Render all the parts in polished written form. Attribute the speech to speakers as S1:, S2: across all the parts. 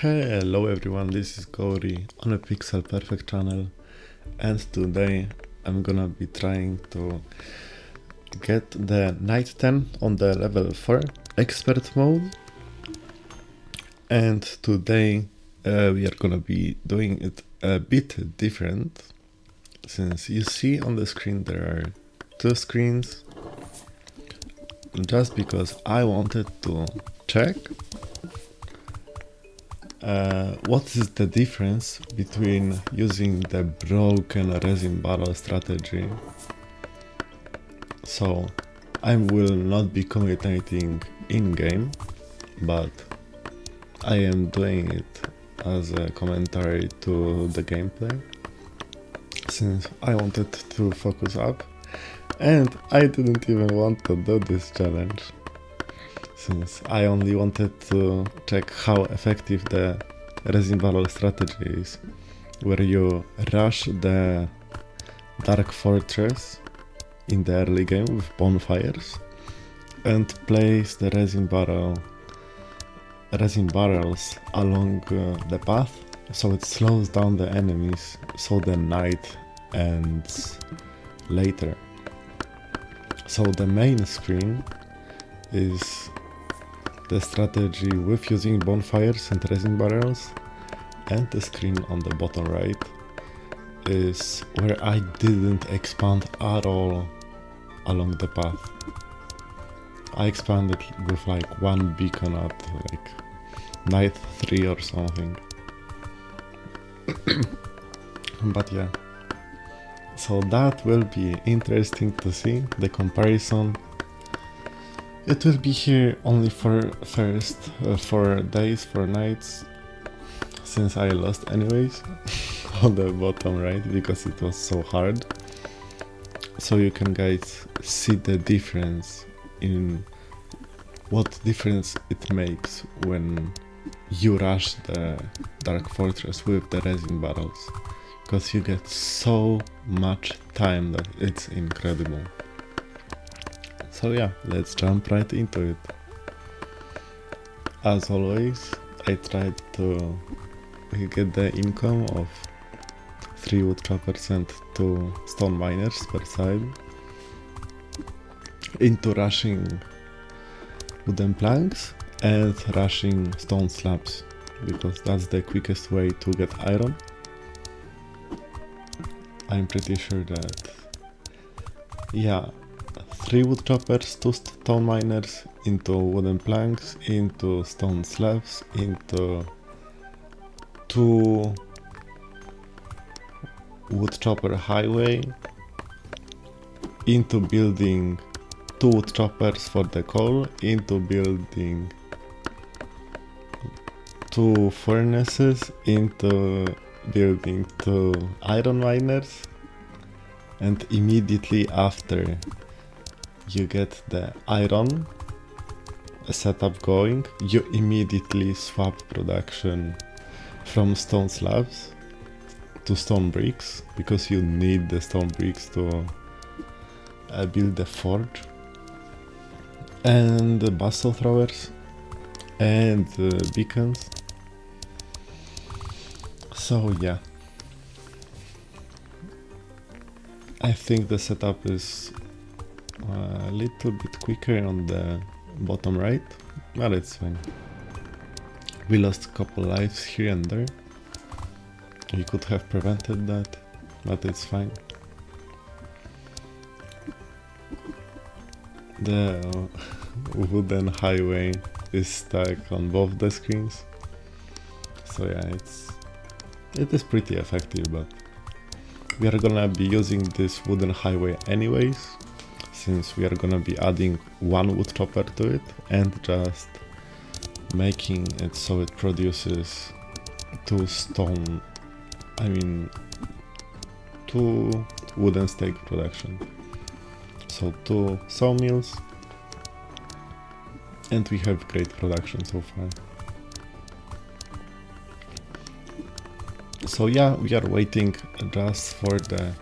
S1: Hello everyone, this is Cory on a Pixel Perfect channel, and today I'm gonna be trying to get the Night 10 on the level 4 expert mode, and today we are gonna be doing it a bit different, since you see on the screen there are two screens, just because I wanted to check what is the difference between using the broken resin barrel strategy. So I will not be commentating in-game, but I am doing it as a commentary to the gameplay, since I wanted to focus up, and I didn't even want to do this challenge, since I only wanted to check how effective the resin barrel strategy is, where you rush the Dark Fortress in the early game with bonfires and place the resin barrels along the path, so it slows down the enemies, so the night ends later. So the main screen is the strategy with using bonfires and resin barrels, and the screen on the bottom right is where I didn't expand at all along the path. I expanded with like one beacon at like night 3 or something. But yeah, so that will be interesting to see the comparison. It will be here only for first 4 days, 4 nights, since I lost anyways on the bottom right because it was so hard. So you can guys see the difference in what difference it makes when you rush the Dark Fortress with the resin barrels, because you get so much time that it's incredible. So yeah, let's jump right into it. As always, I tried to get the income of 3 woodchoppers and 2 stone miners per side into rushing wooden planks and rushing stone slabs, because that's the quickest way to get iron. I'm pretty sure that, yeah, 3 wood choppers, 2 stone miners, into wooden planks, into stone slabs, into 2 wood chopper highway, into building 2 wood choppers for the coal, into building 2 furnaces, into building 2 iron miners, and immediately after you get the iron setup going, you immediately swap production from stone slabs to stone bricks, because you need the stone bricks to build the forge and the bustle throwers and beacons. So yeah, I think the setup is a little bit quicker on the bottom right, but it's fine. We lost a couple lives here and there. We could have prevented that, but it's fine. The wooden highway is stuck on both the screens, so yeah, it is pretty effective, but we are gonna be using this wooden highway anyways, since we are gonna be adding 1 wood chopper to it and just making it so it produces 2 wooden stake production. So 2 sawmills, and we have great production so far. So yeah, we are waiting just for the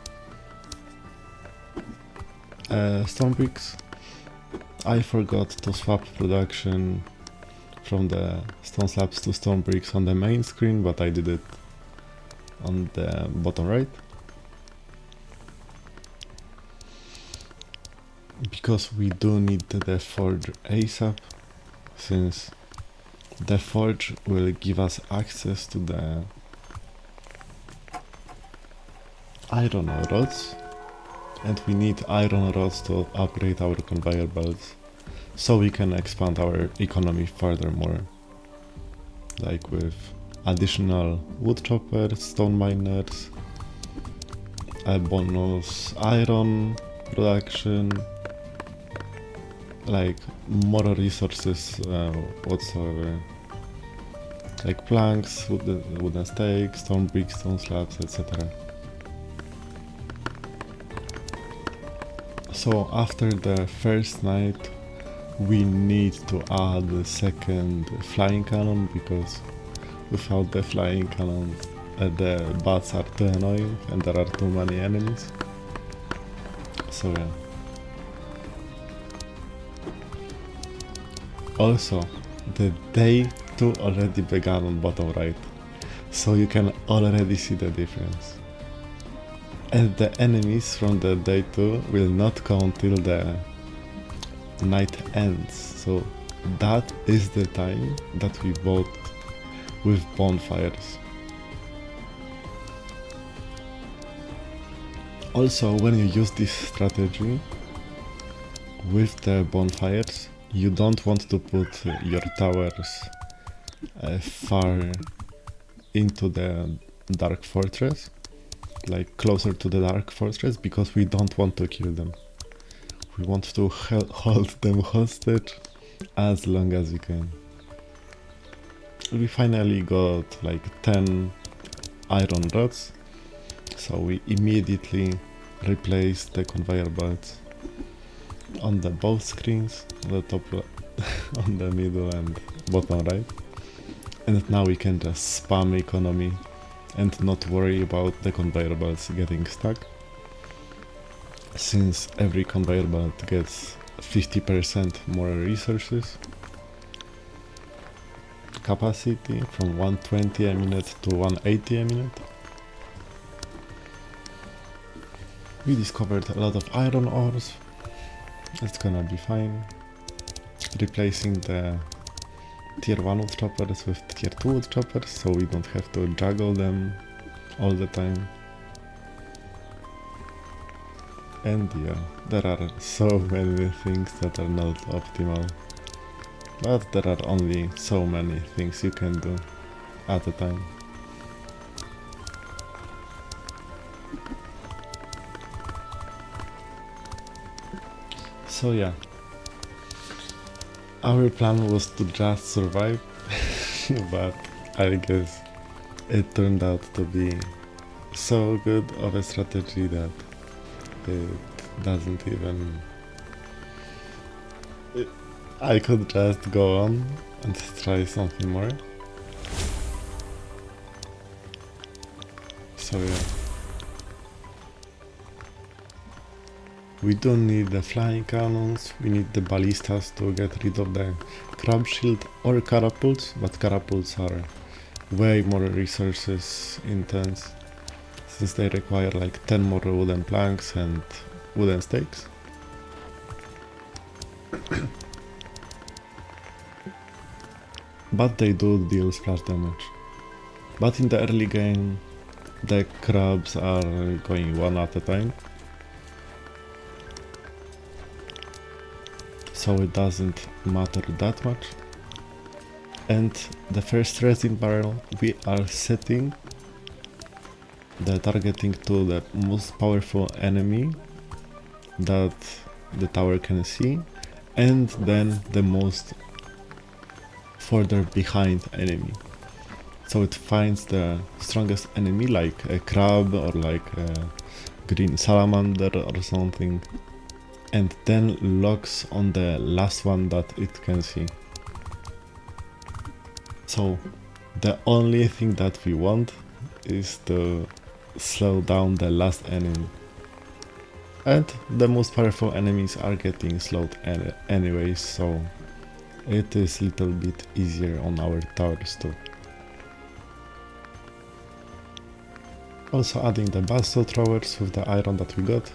S1: stone bricks. I forgot to swap production from the stone slabs to stone bricks on the main screen, but I did it on the bottom right. Because we do need the forge ASAP, since the forge will give us access to the iron rods, and we need iron rods to upgrade our conveyor belts, so we can expand our economy furthermore, like with additional wood choppers, stone miners, a bonus iron production, like more resources whatsoever, like planks, wooden stakes, stone bricks, stone slabs, etc. So after the first night we need to add the second flying cannon, because without the flying cannon the bats are too annoying and there are too many enemies. So yeah. Also, the day 2 already began on bottom right, so you can already see the difference. And the enemies from the day 2 will not come till the night ends, so that is the time that we bought with bonfires. Also, when you use this strategy with the bonfires, you don't want to put your towers far into the dark fortress, like closer to the dark fortress, because we don't want to kill them. We want to hold them hostage as long as we can. We finally got like 10 iron rods, so we immediately replaced the conveyor belts on the both screens, the top, on the middle and bottom right. And now we can just spam economy and not worry about the conveyor belts getting stuck, since every conveyor belt gets 50% more resources capacity, from 120 a minute to 180 a minute. We discovered a lot of iron ores. It's gonna be fine. Replacing the tier 1 wood choppers with tier 2 wood choppers, so we don't have to juggle them all the time. And yeah, there are so many things that are not optimal, but there are only so many things you can do at a time. So yeah, our plan was to just survive, but I guess it turned out to be so good of a strategy that it doesn't even... I could just go on and try something more. So yeah. We don't need the flying cannons, we need the ballistas to get rid of the crab shield or catapults, but catapults are way more resources intense, since they require like 10 more wooden planks and wooden stakes. But they do deal splash damage. But in the early game, the crabs are going one at a time, so it doesn't matter that much. And the first resin barrel, we are setting the targeting to the most powerful enemy that the tower can see, and then the most further behind enemy. So it finds the strongest enemy, like a crab or like a green salamander or something, and then locks on the last one that it can see. So the only thing that we want is to slow down the last enemy. And the most powerful enemies are getting slowed anyways, so it is a little bit easier on our towers too. Also adding the basalt throwers with the iron that we got.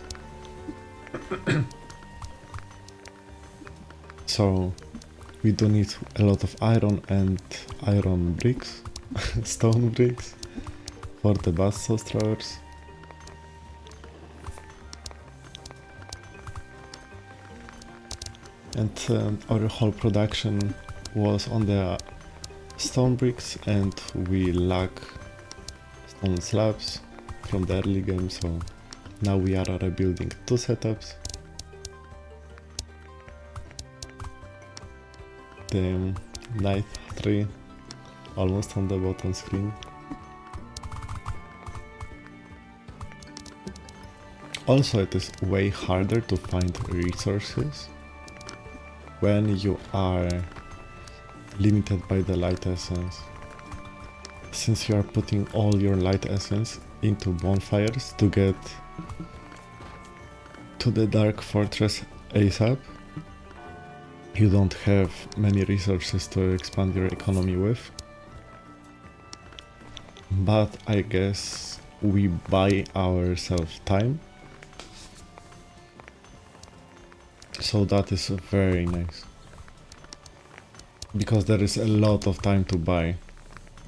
S1: So we do need a lot of iron and iron bricks, stone bricks, for the basalt throwers. And our whole production was on the stone bricks, and we lack stone slabs from the early game, so now we are rebuilding 2 setups. The night 3 almost on the bottom screen. Also, it is way harder to find resources when you are limited by the light essence, since you are putting all your light essence into bonfires to get to the dark fortress ASAP. You don't have many resources to expand your economy with, but I guess we buy ourselves time, so that is very nice, because there is a lot of time to buy,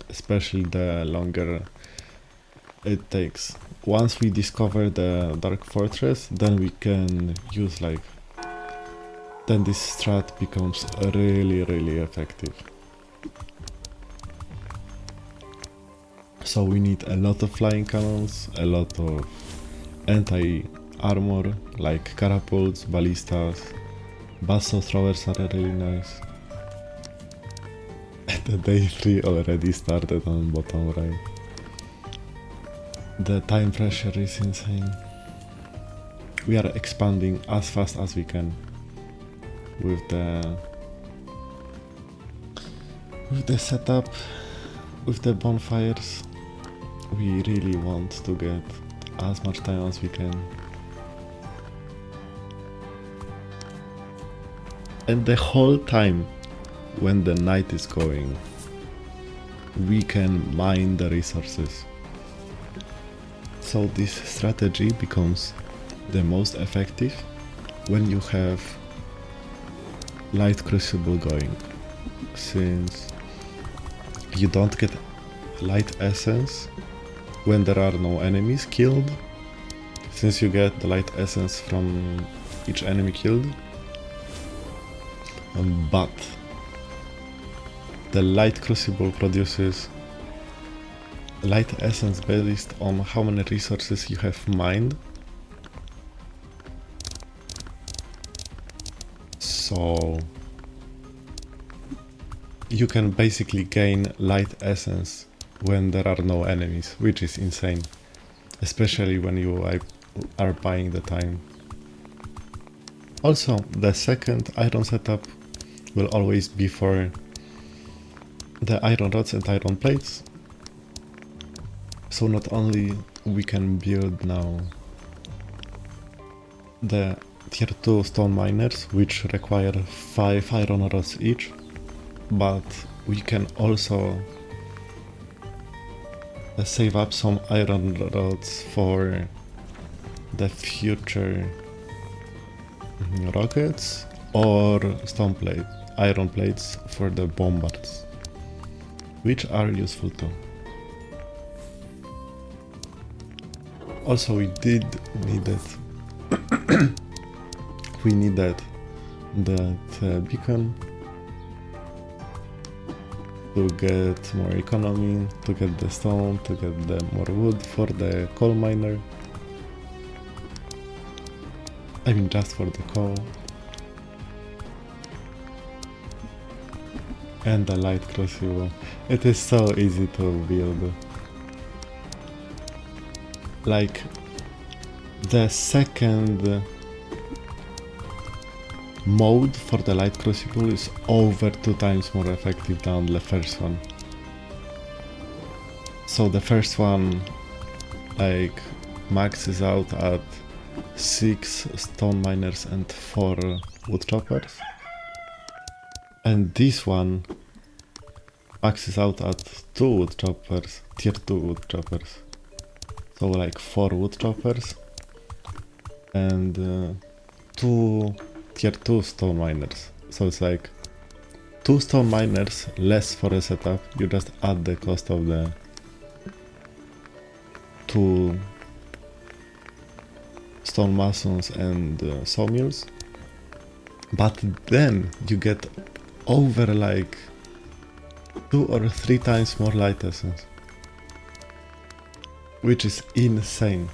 S1: especially the longer it takes. Once we discover the dark fortress, then we can use then this strat becomes really effective. So we need a lot of flying cannons, a lot of anti-armor like catapults, ballistas, basalt throwers are really nice. The day 3 already started on bottom right. The time pressure is insane. We are expanding as fast as we can with the setup, with the bonfires. We really want to get as much time as we can. And the whole time when the night is going, we can mine the resources. So this strategy becomes the most effective when you have light crucible going, since you don't get light essence when there are no enemies killed, since you get the light essence from each enemy killed, but the light crucible produces light essence based on how many resources you have mined. So you can basically gain light essence when there are no enemies, which is insane, especially when you are buying the time. Also, the second iron setup will always be for the iron rods and iron plates. So not only we can build now the tier 2 stone miners, which require 5 iron rods each, but we can also save up some iron rods for the future rockets or iron plates for the bombards, which are useful too. Also, we did need it. We needed that beacon to get more economy, to get the stone, to get the more wood for the coal miner. I mean, just for the coal. And the light crucible. It is so easy to build. Like, the second mode for the light crucible is over 2 times more effective than the first one. So the first one maxes out at 6 stone miners and 4 wood choppers. And this one maxes out at 2 wood choppers, tier 2 wood choppers. So like 4 wood choppers and 2 tier 2 stone miners. So it's like 2 stone miners less for a setup. You just add the cost of the 2 stone masons and sawmills. But then you get over like 2 or 3 times more light essence, which is insane.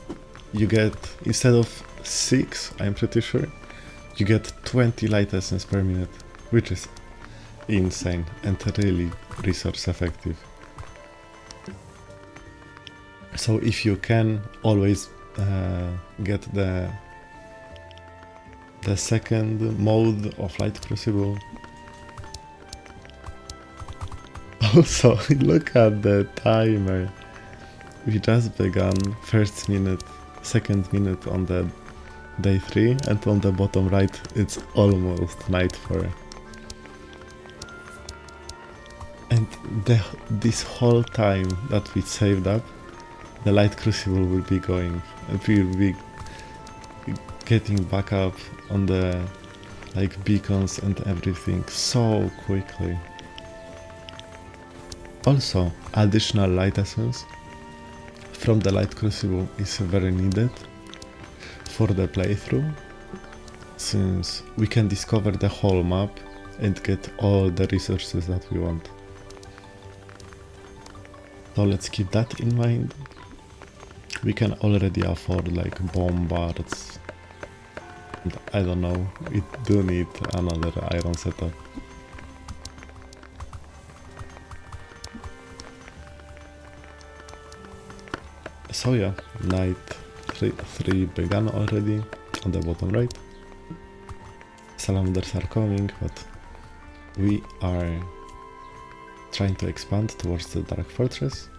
S1: You get, instead of 6, I'm pretty sure, you get 20 light essence per minute, which is insane and really resource effective. So if you can, always get the second mode of light crucible. Also, look at the timer. We just began first minute, second minute on the day 3, and on the bottom right it's almost night 4. And this whole time that we saved up, the light crucible will be going, and we will be getting back up on the like beacons and everything so quickly. Also, additional light essence from the light crucible is very needed for the playthrough, since we can discover the whole map and get all the resources that we want. So let's keep that in mind. We can already afford like bombards. And I don't know, we do need another iron setup. So yeah, night 3 began already on the bottom right. Salamanders are coming, but we are trying to expand towards the Dark Fortress.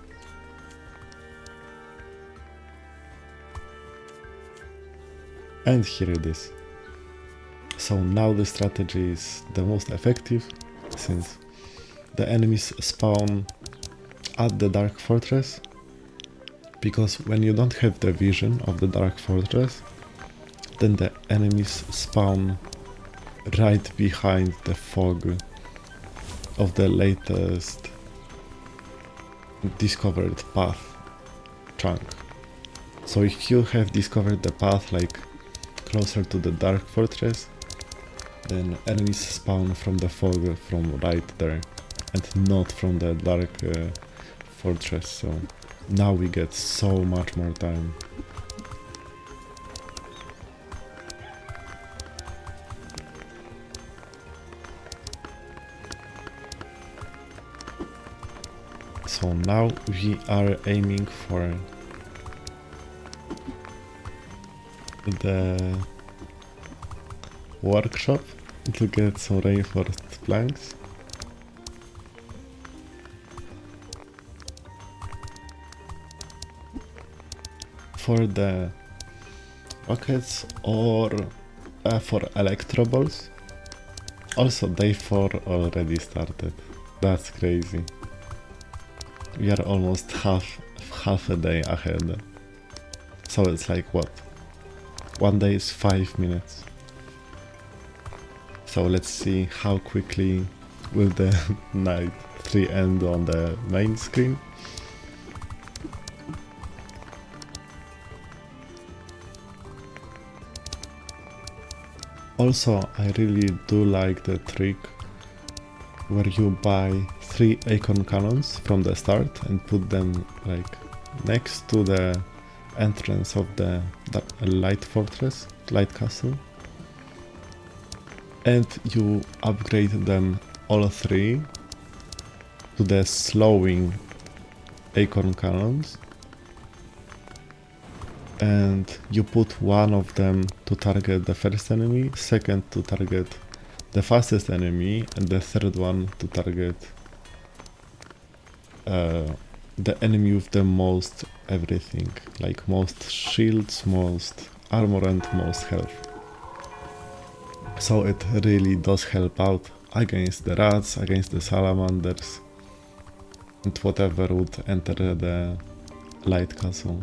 S1: And here it is. So now the strategy is the most effective, since the enemies spawn at the Dark Fortress, because when you don't have the vision of the Dark Fortress, then the enemies spawn right behind the fog of the latest discovered path chunk. So if you have discovered the path like closer to the Dark Fortress, then enemies spawn from the fog from right there and not from the Dark Fortress. So now we get so much more time. So now we are aiming for the workshop to get some reinforced planks. For the rockets or for electro balls. Also day 4 already started. That's crazy. We are almost half a day ahead. So it's like what? One day is 5 minutes. So let's see how quickly will the night 3 end on the main screen. Also, I really do like the trick where you buy 3 acorn cannons from the start and put them like next to the entrance of the light fortress, light castle, and you upgrade them all 3 to the slowing acorn cannons, and you put one of them to target the first enemy, second to target the fastest enemy, and the third one to target the enemy with the most everything, like most shields, most armor and most health. So it really does help out against the rats, against the salamanders, and whatever would enter the light castle.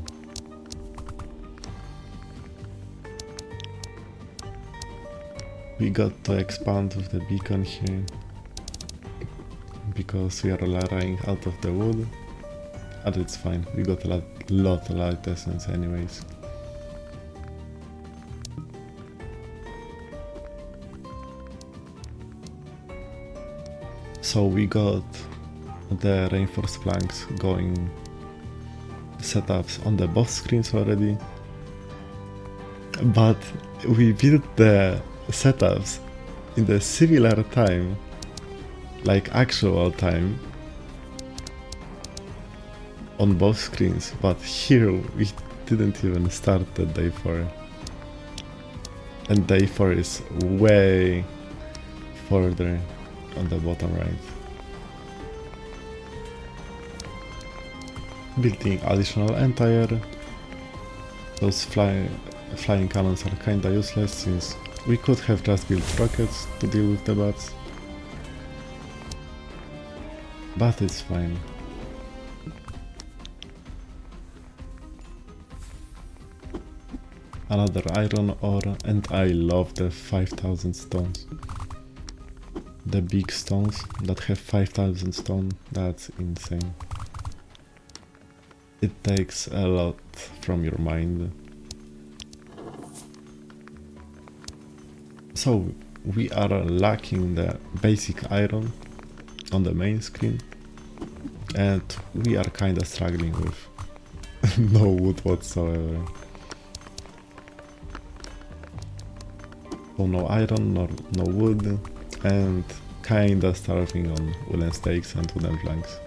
S1: We got to expand with the beacon here, because we are running out of the wood, but it's fine, we got a lot of light essence anyways. So we got the reinforced planks going setups on the both screens already, but we built the setups in the similar time, like actual time, on both screens, but here we didn't even start the day 4, and day 4 is way further on the bottom right. Building additional entire. Those flying cannons are kinda useless, since we could have just built rockets to deal with the bats. But it's fine. Another iron ore, and I love the 5000 stones. The big stones that have 5000 stone, that's insane. It takes a lot from your mind. So we are lacking the basic iron on the main screen, and we are kinda struggling with no wood whatsoever. So no iron, no wood, and kinda starving on wooden stakes and wooden planks.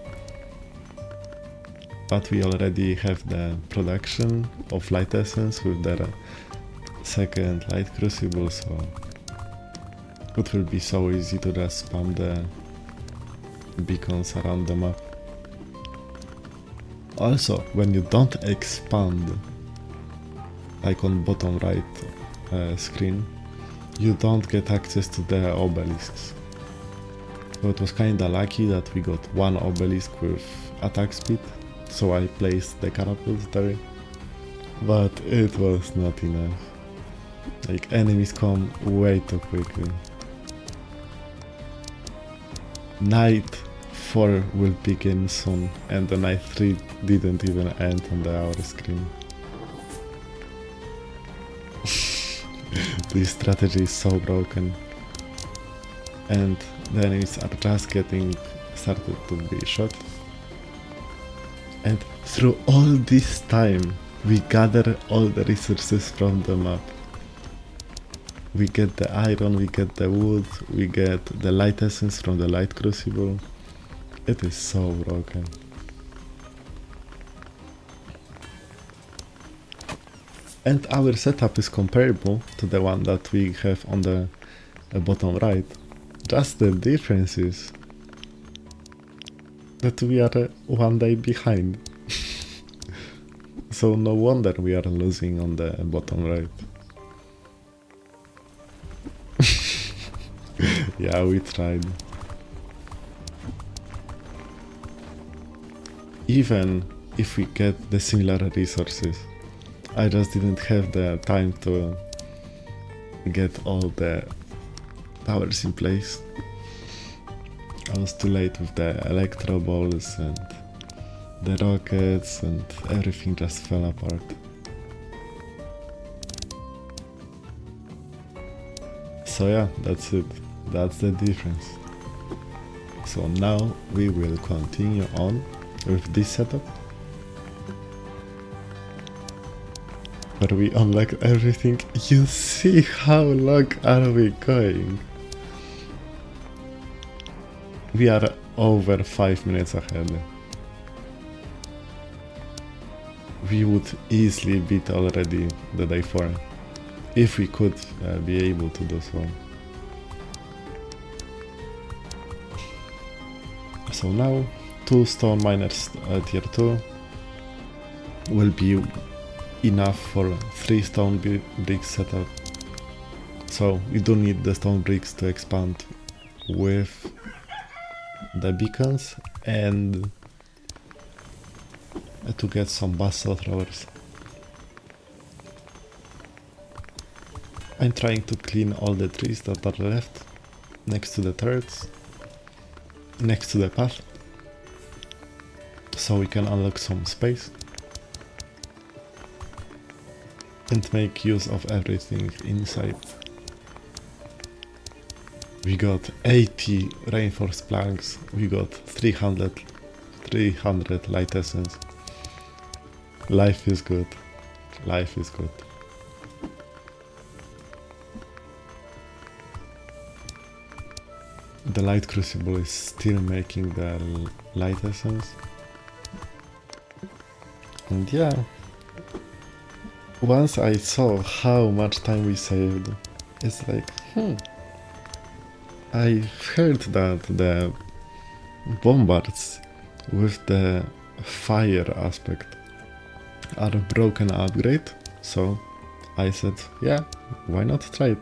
S1: But we already have the production of light essence with the second light crucible, so it will be so easy to just spam the beacons around the map. Also, when you don't expand, like on bottom right screen, you don't get access to the obelisks. So it was kinda lucky that we got one obelisk with attack speed, so I placed the catapult there, but it was not enough. Like, enemies come way too quickly. Night 4 will begin soon, and the night 3 didn't even end on the hour screen. This strategy is so broken, and the enemies are just getting started to be shot. And through all this time, we gather all the resources from the map. We get the iron, we get the wood, we get the light essence from the light crucible. It is so broken. And our setup is comparable to the one that we have on the bottom right. Just the difference is that we are one day behind. So no wonder we are losing on the bottom right. Yeah, we tried. Even if we get the similar resources, I just didn't have the time to get all the towers in place. I was too late with the electro balls and the rockets, and everything just fell apart. So yeah, that's it. That's the difference. So now we will continue on with this setup, where we unlock everything. You see how long are we going? We are over 5 minutes ahead. We would easily beat already the day 4, if we could be able to do so. So now 2 stone miners tier 2 will be enough for 3 stone bricks setup. So we do need the stone bricks to expand with the beacons and to get some basalt throwers. I'm trying to clean all the trees that are left next to the turrets, next to the path, so we can unlock some space and make use of everything inside. We got 80 reinforced planks, we got 300 light essence. Life is good. Life is good. The light crucible is still making the light essence. And yeah, once I saw how much time we saved, it's like, I heard that the bombards with the fire aspect are a broken upgrade, so I said, yeah, why not try it?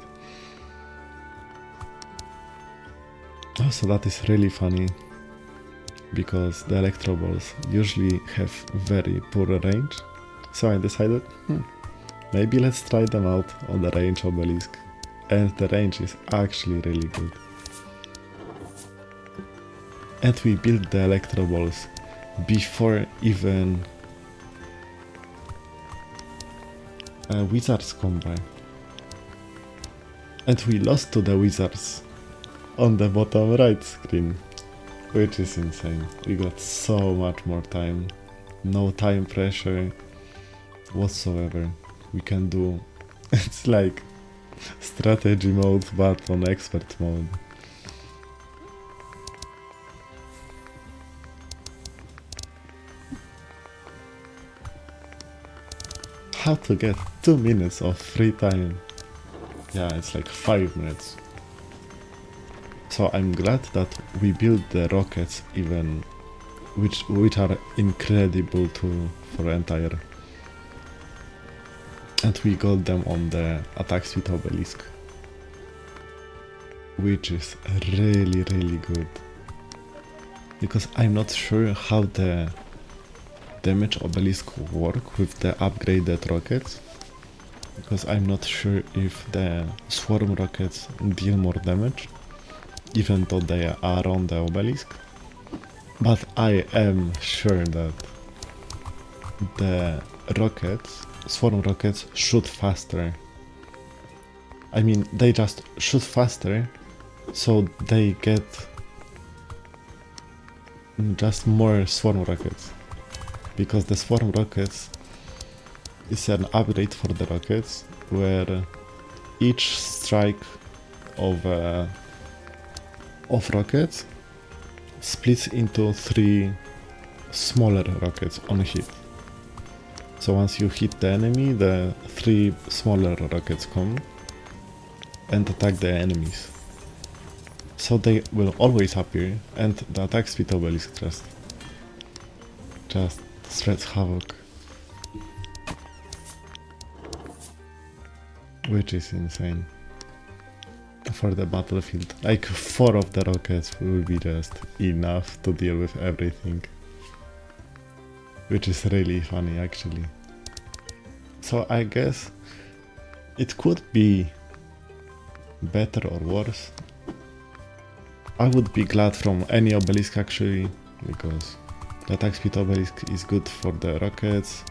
S1: Also, that is really funny, because the electro balls usually have very poor range, so I decided, maybe let's try them out on the range obelisk, and the range is actually really good. And we built the electro balls before even wizards come by. And we lost to the wizards on the bottom right screen, which is insane. We got so much more time, no time pressure whatsoever. We can do, it's like strategy mode but on expert mode. How to get 2 minutes of free time? Yeah, it's like 5 minutes. So I'm glad that we built the rockets even, which are incredible for entire. And we got them on the attack speed obelisk, which is really good. Because I'm not sure how the damage obelisk work with the upgraded rockets. Because I'm not sure if the swarm rockets deal more damage, even though they are on the obelisk. But I am sure that the rockets, swarm rockets, shoot faster. I mean, they just shoot faster, so they get just more swarm rockets. Because the swarm rockets is an upgrade for the rockets, where each strike of rockets splits into 3 smaller rockets on hit. So once you hit the enemy, the 3 smaller rockets come and attack the enemies. So they will always appear, and the attack speed obelisk just spreads havoc. Which is insane. For the battlefield. Like 4 of the rockets will be just enough to deal with everything. Which is really funny actually. So I guess it could be better or worse. I would be glad from any obelisk actually, because the attack speed obelisk is good for the rockets.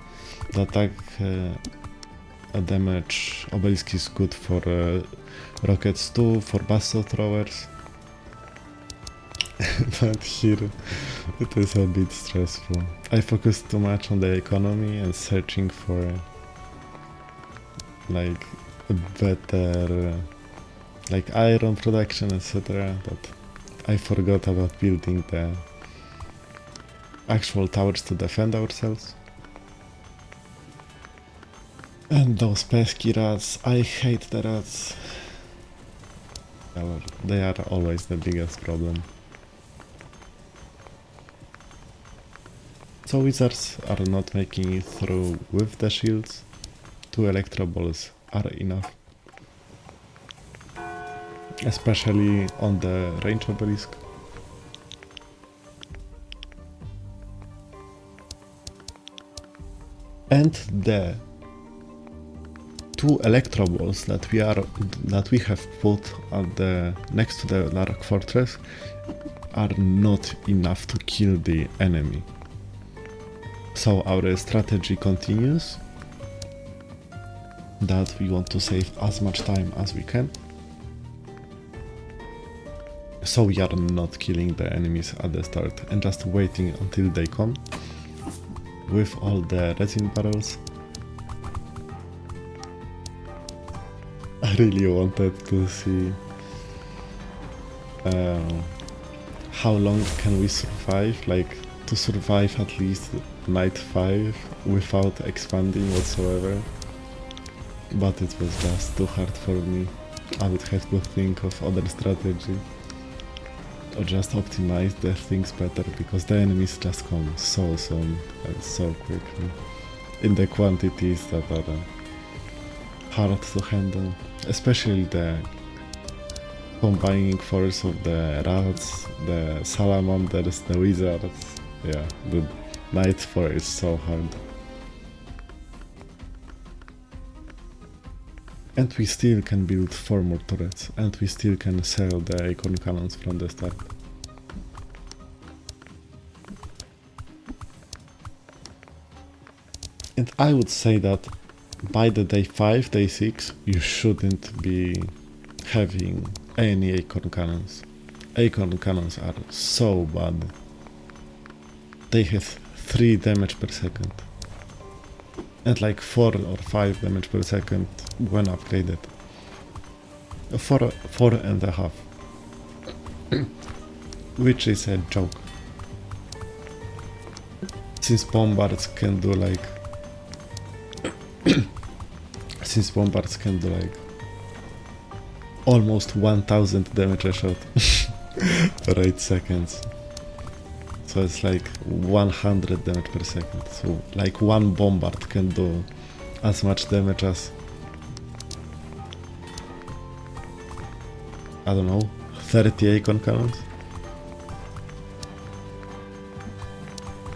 S1: The attack damage obelisk is good for rockets too, for basalt throwers. But here it is a bit stressful. I focused too much on the economy and searching for like a better like iron production, etc. But I forgot about building the actual towers to defend ourselves. And those pesky rats, I hate the rats. They are always the biggest problem. So wizards are not making it through with the shields. 2 electro balls are enough. especially on the range obelisk. And the two electro balls that we have put at the next to the Lark Fortress are not enough to kill the enemy. So our strategy continues, that we want to save as much time as we can. So we are not killing the enemies at the start and just waiting until they come with all the resin barrels. I really wanted to see how long can we survive, like to survive at least night 5 without expanding whatsoever. But it was just too hard for me. I would have to think of other strategy or just optimize the things better, because the enemies just come so soon and so quickly in the quantities that are hard to handle, especially the combining force of the rats, the salamanders, the wizards. Yeah, the night 4 is so hard. And we still can build 4 more turrets, and we still can sell the acorn cannons from the start. And I would say that by the day 5, day 6, you shouldn't be having any acorn cannons. Acorn cannons are so bad. They have 3 damage per second. And like 4 or 5 damage per second when upgraded. 4.5. Which is a joke. Since bombards can do like almost 1000 damage a shot for 8 seconds. So it's like 100 damage per second. So like one bombard can do as much damage as, I don't know, 30 acorn cannons.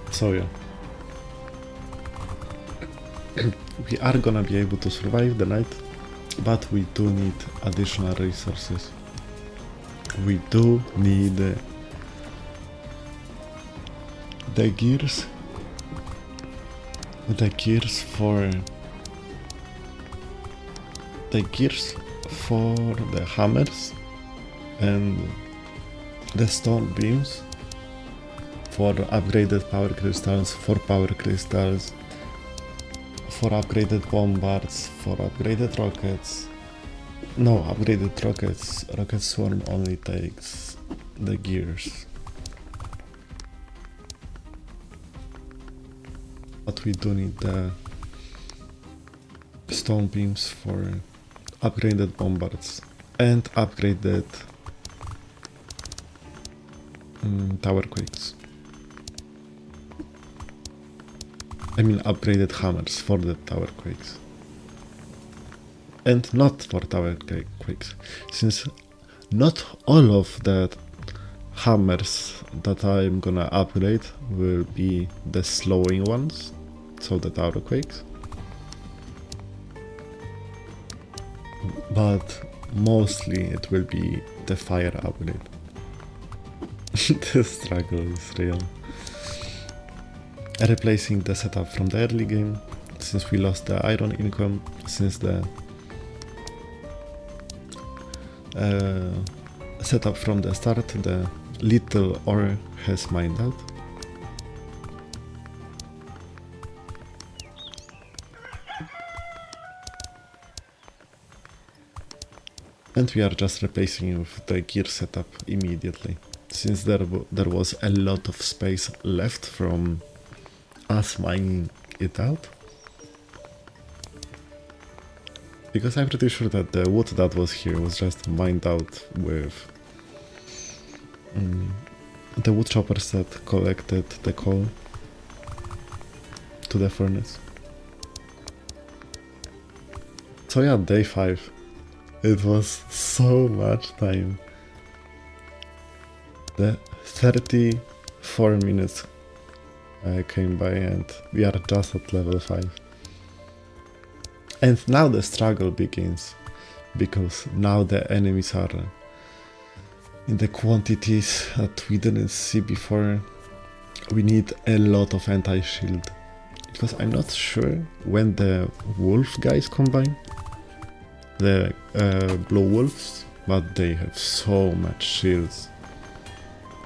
S1: So yeah. We are gonna be able to survive the night, but we do need additional resources. We do need the gears for the hammers and the stone beams, for upgraded power crystals, for upgraded bombards, for upgraded rockets. No, upgraded rockets. Rocket Swarm only takes the gears. But we do need the stone beams for upgraded bombards and upgraded tower quakes. I mean upgraded hammers for the tower quakes. And not for tower quakes, since not all of the hammers that I'm gonna upgrade will be the slowing ones, so the tower quakes. But mostly it will be the fire upgrade. The struggle is real. Replacing the setup from the early game, since we lost the iron income, since the setup from the start, the little ore has mined out. And we are just replacing it with the gear setup immediately, since there was a lot of space left from us mining it out. Because I'm pretty sure that the wood that was here was just mined out with the wood choppers that collected the coal to the furnace. So yeah, day 5. It was so much time. The 34 minutes came by and we are just at level 5. And now the struggle begins, because now the enemies are in the quantities that we didn't see before. We need a lot of anti-shield, because I'm not sure when the wolf guys combine, the blue wolves, but they have so much shields.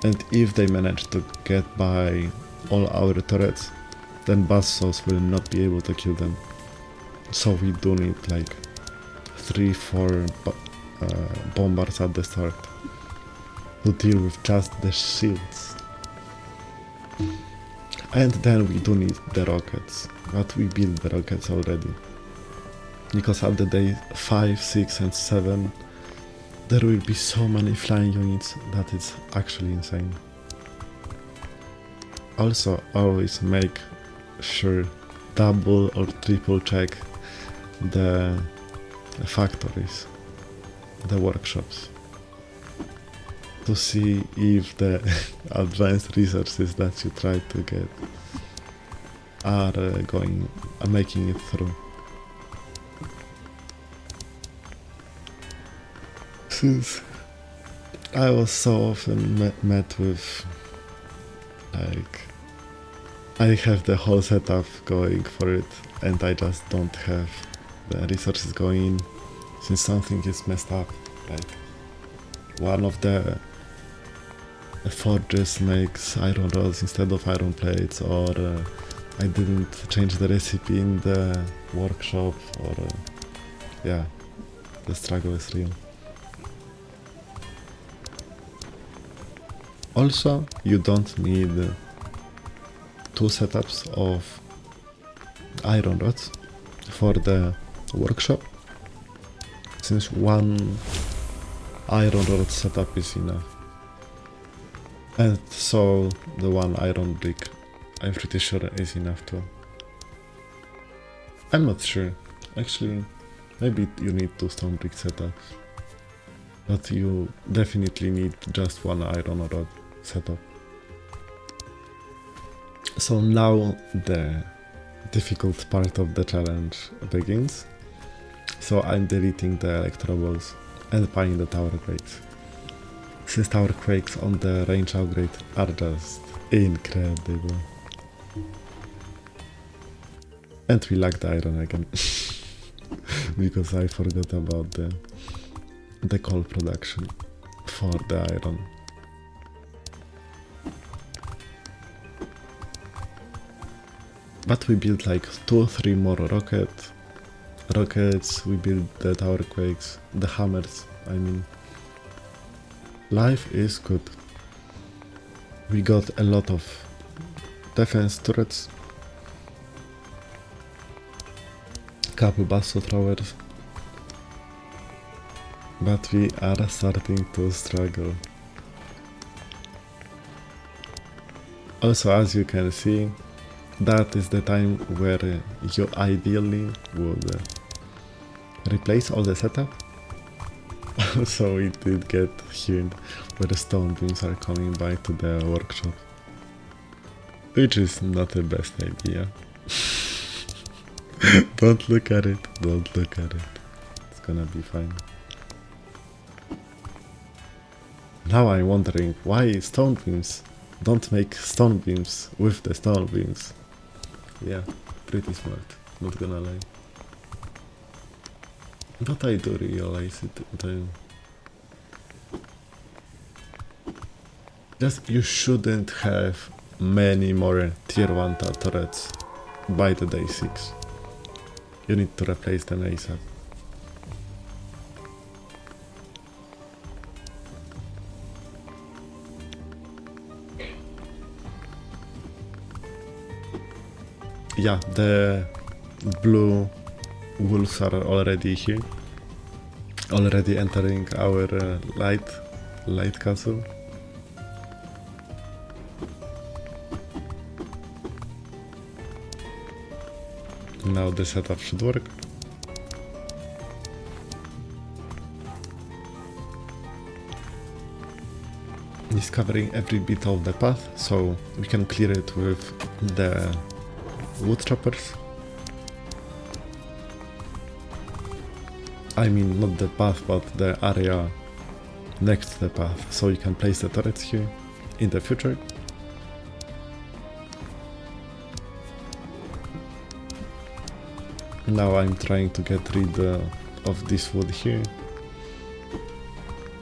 S1: And if they manage to get by all our turrets, then buzzsaws will not be able to kill them. So we do need like 3-4 bombards at the start to deal with just the shields. And then we do need the rockets, but we built the rockets already. Because at the day 5, 6 and 7 there will be so many flying units that it's actually insane. Also, always make sure double or triple check the factories, the workshops, to see if the advanced resources that you try to get are making it through. Since I was so often met with, like, I have the whole setup going for it and I just don't have the resources going in, since something is messed up. Like, one of the forges makes iron rods instead of iron plates, or I didn't change the recipe in the workshop, or yeah, the struggle is real. Also, you don't need 2 setups of iron rods for the workshop, since 1 iron rod setup is enough. And so the 1 iron brick, I'm pretty sure, is enough too. I'm not sure. Actually, maybe you need 2 stone brick setups, but you definitely need just 1 iron rod setup. So now the difficult part of the challenge begins. So I'm deleting the electro balls and buying the tower quakes, since tower quakes on the range upgrade are just incredible. And we lack the iron again because I forgot about the coal production for the iron. But we built like 2 or 3 more rockets, we built the tower quakes, the hammers, I mean. Life is good. We got a lot of defense turrets, couple basso throwers, but we are starting to struggle. Also, as you can see, that is the time where you ideally would replace all the setup. So it did get here where the stone beams are coming by to the workshop, which is not the best idea. Don't look at it, don't look at it. It's gonna be fine. Now I'm wondering why stone beams don't make stone beams with the stone beams. Yeah, pretty smart, not gonna lie. But I do realize it then. Just you shouldn't have many more tier 1 turrets by the day 6. You need to replace them ASAP. Yeah, the blue wolves are already here, already entering our light castle. Now the setup should work. discovering every bit of the path, so we can clear it with the wood choppers. I mean, not the path, but the area next to the path, so you can place the turrets here in the future. Now I'm trying to get rid of this wood here,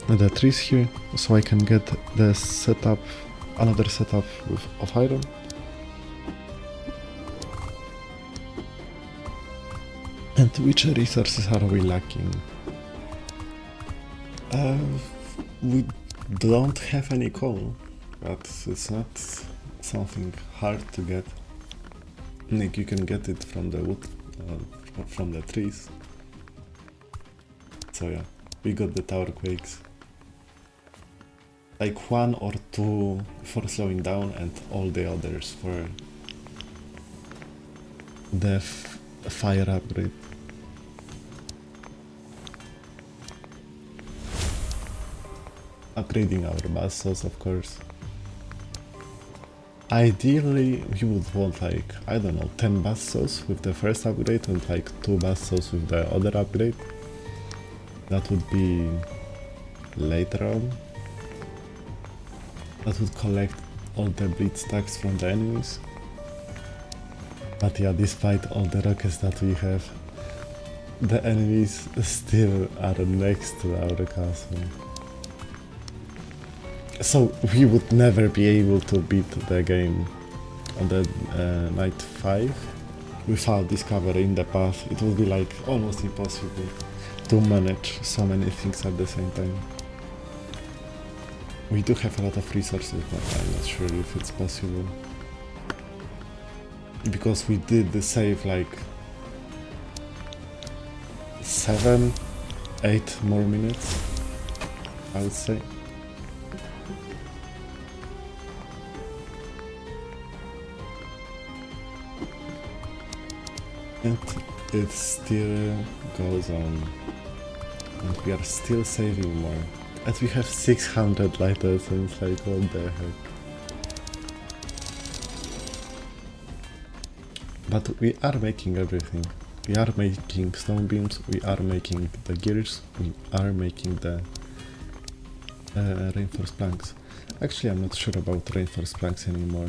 S1: and the trees here, so I can get the setup, another setup of iron. And which resources are we lacking? We don't have any coal, but it's not something hard to get. Like, you can get it from the wood, from the trees. So yeah, we got the tower quakes. Like 1 or 2 for slowing down and all the others for the fire upgrade. Upgrading our bassos, of course. Ideally, we would want like, I don't know, 10 bassos with the first upgrade and like 2 bassos with the other upgrade. That would be later on. That would collect all the bleed stacks from the enemies. But yeah, despite all the rockets that we have, the enemies still are next to our castle. So we would never be able to beat the game on the night 5 without discovering the path. It would be like almost impossible to manage so many things at the same time. We do have a lot of resources, but I'm not sure if it's possible. Because we did save like 7, 8 more minutes, I would say. And it still goes on, and we are still saving more. And we have 600 lighters, and it's like, what the heck. But we are making everything. We are making stone beams, we are making the gears, we are making the reinforced planks. Actually, I'm not sure about reinforced planks anymore,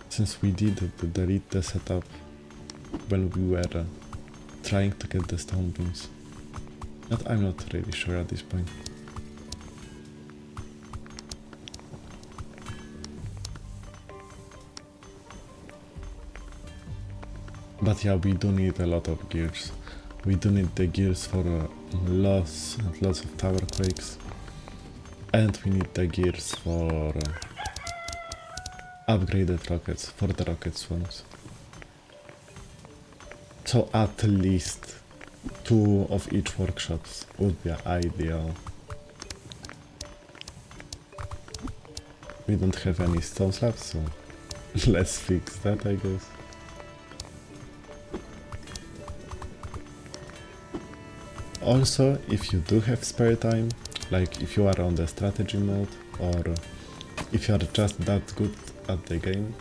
S1: since we did delete the setup when we were trying to get the stone beams. But I'm not really sure at this point. But yeah, we do need a lot of gears. We do need the gears for lots and lots of tower quakes. And we need the gears for upgraded rockets, for the rocket swarms. So at least 2 of each workshops would be ideal. We don't have any stone slabs, so let's fix that, I guess. Also, if you do have spare time, like if you are on the strategy mode, or if you are just that good at the game,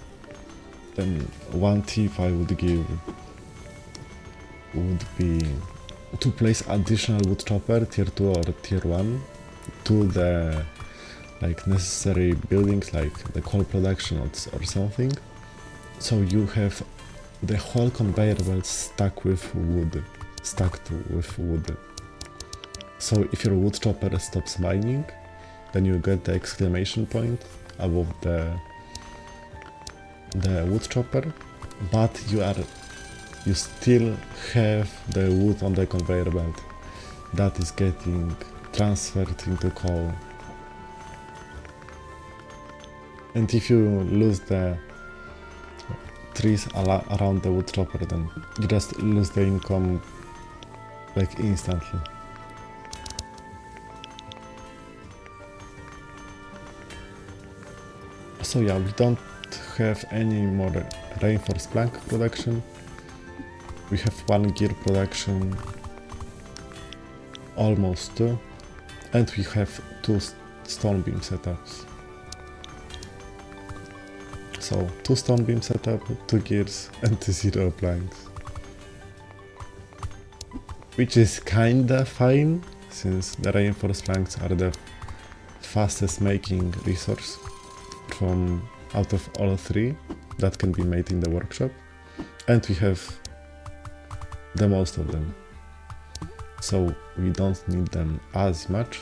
S1: then one tip I would give would be to place additional wood chopper tier 2 or tier 1 to the like necessary buildings like the coal production or something, so you have the whole conveyor belt stacked with wood. So if your wood chopper stops mining, then you get the exclamation point above the wood chopper, but you still have the wood on the conveyor belt that is getting transferred into coal. And if you lose the trees around the wood chopper, then you just lose the income like instantly. So yeah, we don't have any more reinforced plank production. We have 1 gear production, almost 2, and we have 2 stone beam setups. So 2 stone beam setup, 2 gears and 0 planks. Which is kinda fine, since the reinforced planks are the fastest making resource from out of all 3 that can be made in the workshop, and we have the most of them, so we don't need them as much.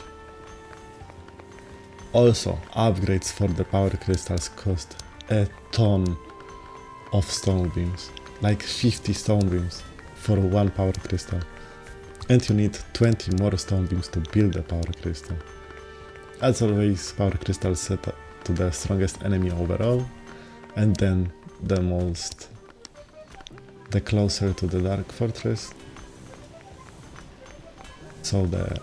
S1: Also, upgrades for the power crystals cost a ton of stone beams, like 50 stone beams for 1 power crystal, and you need 20 more stone beams to build a power crystal. As always, power crystals set to the strongest enemy overall, and then the closer to the dark fortress, so the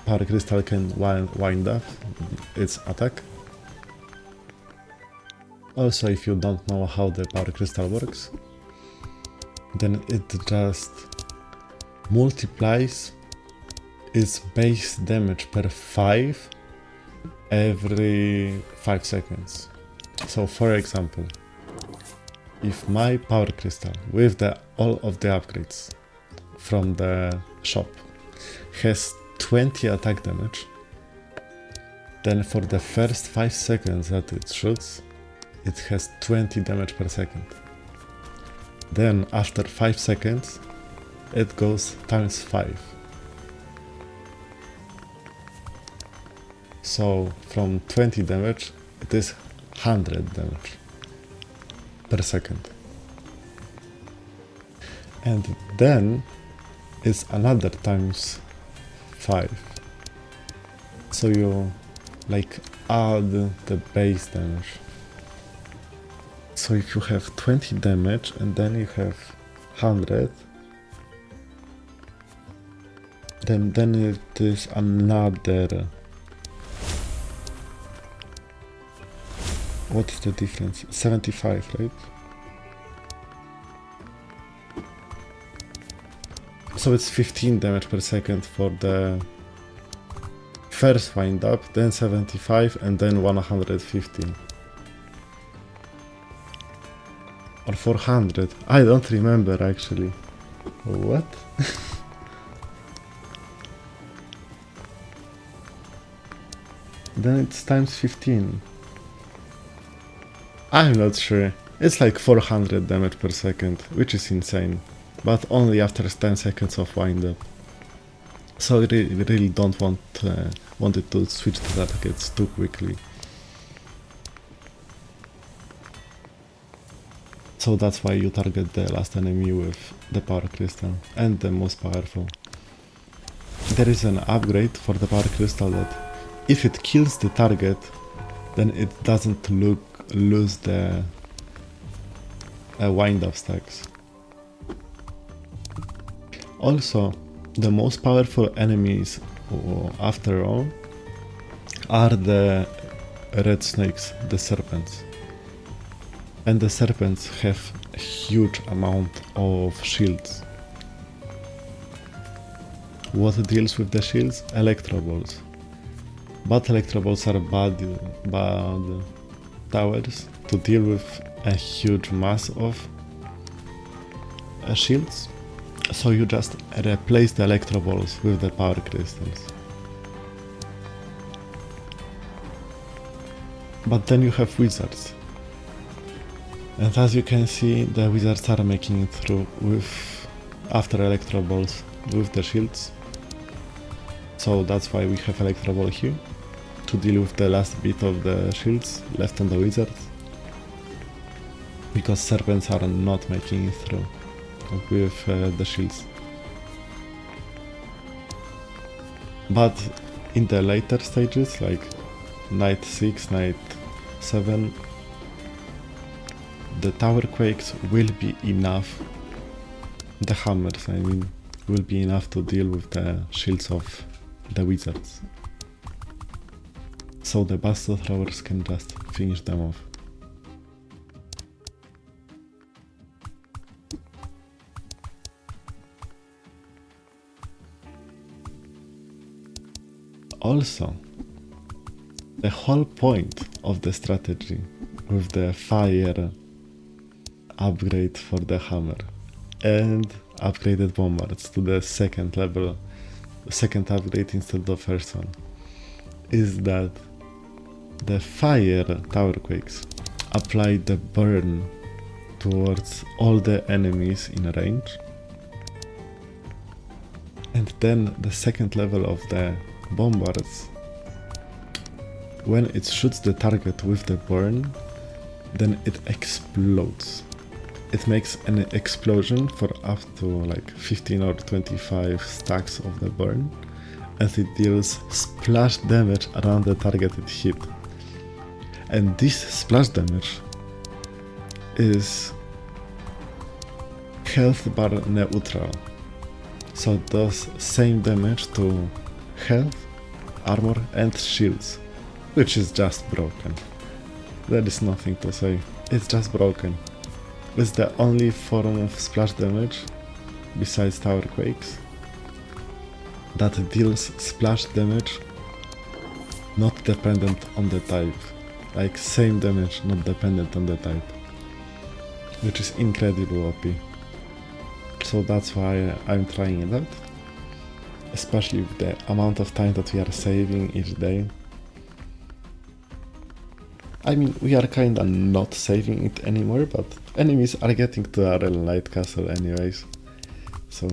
S1: power crystal can wind up its attack. Also, if you don't know how the power crystal works, then it just multiplies its base damage per 5 every 5 seconds. So for example, if my power crystal with all of the upgrades from the shop has 20 attack damage, then for the first 5 seconds that it shoots, it has 20 damage per second. Then after 5 seconds, it goes times 5. So from 20 damage, it is 100 damage per second. And then it's another times 5. So you like add the base damage. So if you have 20 damage and then you have 100, then it is another. What is the difference? 75, right? So it's 15 damage per second for the first wind up, then 75, and then 115. Or 400. I don't remember actually. What? Then it's times 15. I'm not sure. It's like 400 damage per second, which is insane. But only after 10 seconds of wind up. So I really don't want it to switch to that targets too quickly. So that's why you target the last enemy with the power crystal and the most powerful. There is an upgrade for the power crystal that if it kills the target, then it doesn't lose the wind up stacks. Also, the most powerful enemies after all are the red snakes, the serpents. And the serpents have a huge amount of shields. What deals with the shields? Electro balls. But electro balls are bad towers to deal with a huge mass of shields. So you just replace the electro balls with the power crystals. But then you have wizards. And as you can see, the wizards are making it through after electro balls with the shields. So that's why we have electro ball here, to deal with the last bit of the shields left on the wizards. Because serpents are not making it through with the shields. But in the later stages, like night 6, night 7, the tower quakes will be enough, the hammers I mean, will be enough to deal with the shields of the wizards. So the bastion throwers can just finish them off. Also, the whole point of the strategy with the fire upgrade for the hammer and upgraded bombards to the second level, second upgrade instead of the first one, is that the fire tower quakes apply the burn towards all the enemies in range, and then the second level of the bombards, when it shoots the target with the burn, then it explodes. It makes an explosion for up to like 15 or 25 stacks of the burn, and it deals splash damage around the targeted hit. And this splash damage is health bar neutral, so it does same damage to health, armor and shields, which is just broken. There is nothing to say, it's just broken. It's the only form of splash damage, besides tower quakes, that deals splash damage not dependent on the type. Like same damage, not dependent on the type. Which is incredible OP. So that's why I'm trying it out. Especially with the amount of time that we are saving each day. I mean, we are kinda not saving it anymore, but enemies are getting to our light castle anyways. So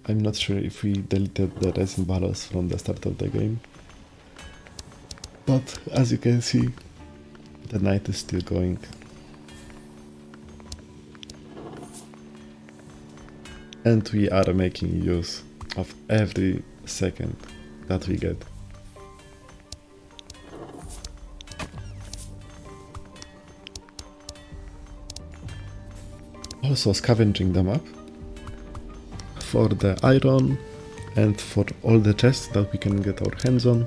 S1: I'm not sure if we deleted the resin barrels from the start of the game. But as you can see, the night is still going. And we are making use of every second that we get. Also scavenging the map for the iron and for all the chests that we can get our hands on.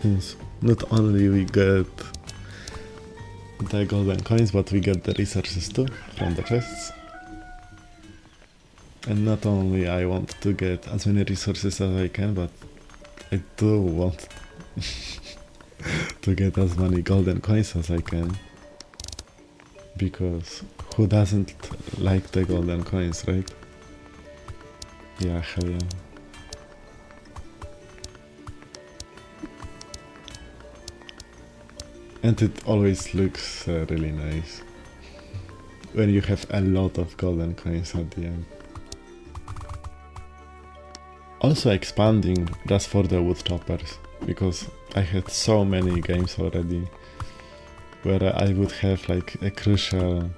S1: Since not only we get the golden coins, but we get the resources too from the chests. And not only I want to get as many resources as I can, but I do want to get as many golden coins as I can. Because who doesn't like the golden coins, right? Yeah, hell yeah. And it always looks really nice when you have a lot of golden coins at the end. Also expanding just for the wood choppers, because I had so many games already where I would have like a crucial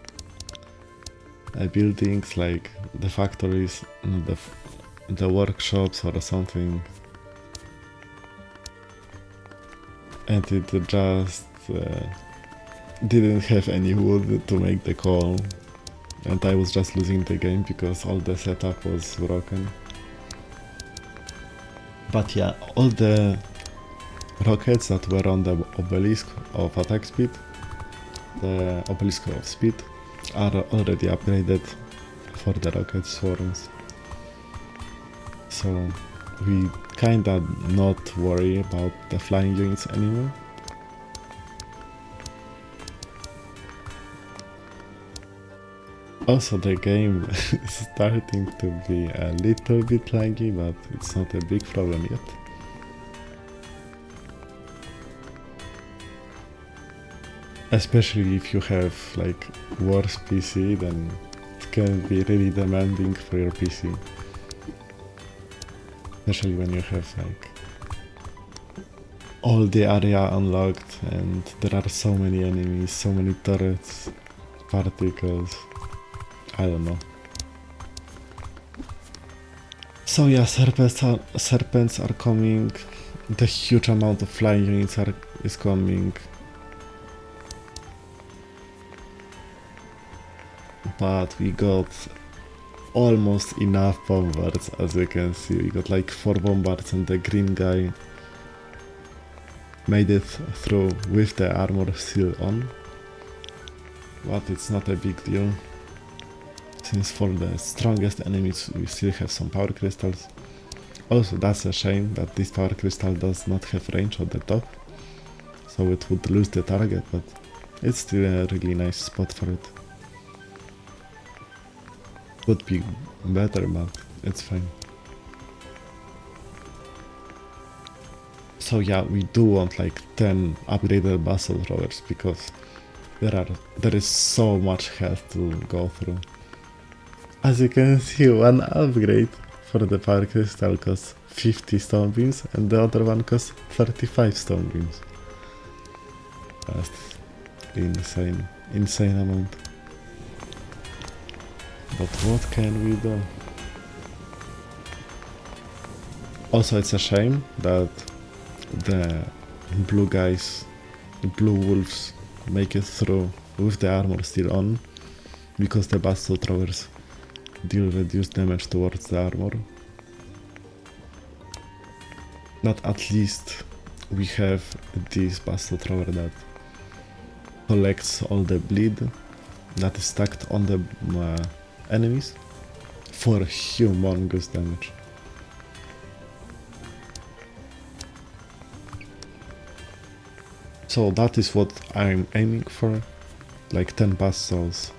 S1: buildings like the factories, the workshops or something, and it just didn't have any wood to make the coal, and I was just losing the game because all the setup was broken. But yeah, all the rockets that were on the obelisk of attack speed, the obelisk of speed, are already upgraded for the rocket swarms. So we kinda not worry about the flying units anymore. Also the game is starting to be a little bit laggy, but it's not a big problem yet. Especially if you have like worse PC, then it can be really demanding for your PC. Especially when you have like all the area unlocked and there are so many enemies, so many turrets, particles, I don't know. So yeah, serpents are coming, the huge amount of flying units is coming. But we got almost enough bombards, as you can see. We got like 4 bombards and the green guy made it through with the armor still on. But it's not a big deal, since for the strongest enemies we still have some power crystals. Also, that's a shame that this power crystal does not have range at the top, so it would lose the target, but it's still a really nice spot for it. Would be better, but it's fine. So yeah, we do want like 10 upgraded basalt throwers because there is so much health to go through. As you can see, one upgrade for the power crystal costs 50 stone beams and the other one costs 35 stone beams. That's insane amount. But what can we do? Also, it's a shame that the blue guys, the blue wolves, make it through with the armor still on, because the basalt throwers deal reduced damage towards the armor. But at least we have this basalt thrower that collects all the bleed that is stacked on the enemies for humongous damage. So that is what I'm aiming for, like 10 basalts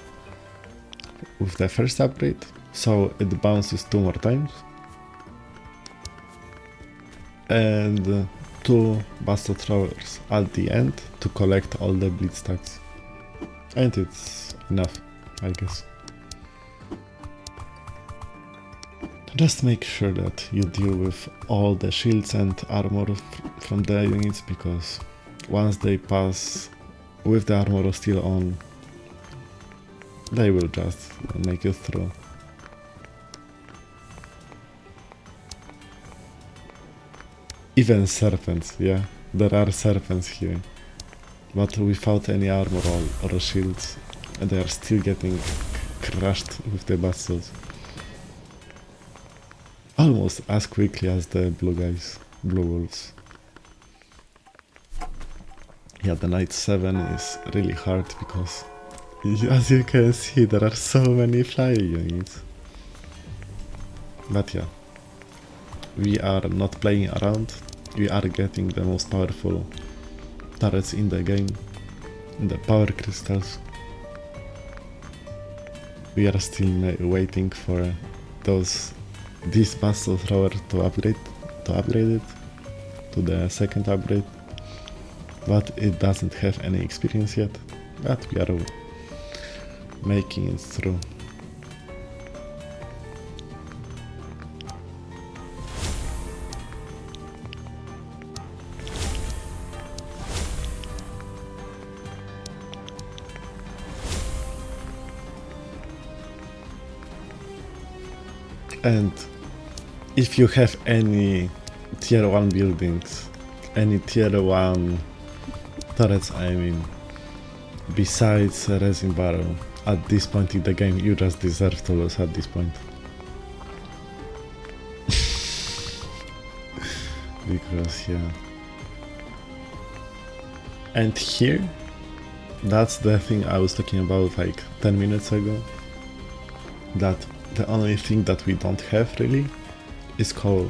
S1: with the first upgrade, so it bounces 2 more times, and 2 basalt throwers at the end to collect all the bleed stacks, and it's enough, I guess. Just make sure that you deal with all the shields and armor from the units, because once they pass with the armor still on, they will just make it through. Even serpents, yeah, there are serpents here, but without any armor or shields, and they are still getting crushed with the basalts. Almost as quickly as the blue guys, blue wolves. Yeah, the Knight 7 is really hard because, as you can see, there are so many flying units. But yeah, we are not playing around, we are getting the most powerful turrets in the game, the power crystals. We are still waiting for this basalt thrower to upgrade it to the second upgrade, but it doesn't have any experience yet, but we are making it through. And if you have any tier 1 buildings, any tier 1 turrets, I mean, besides resin barrel, at this point in the game, you just deserve to lose at this point. Because, yeah. And here, that's the thing I was talking about like 10 minutes ago, that the only thing that we don't have really is coal.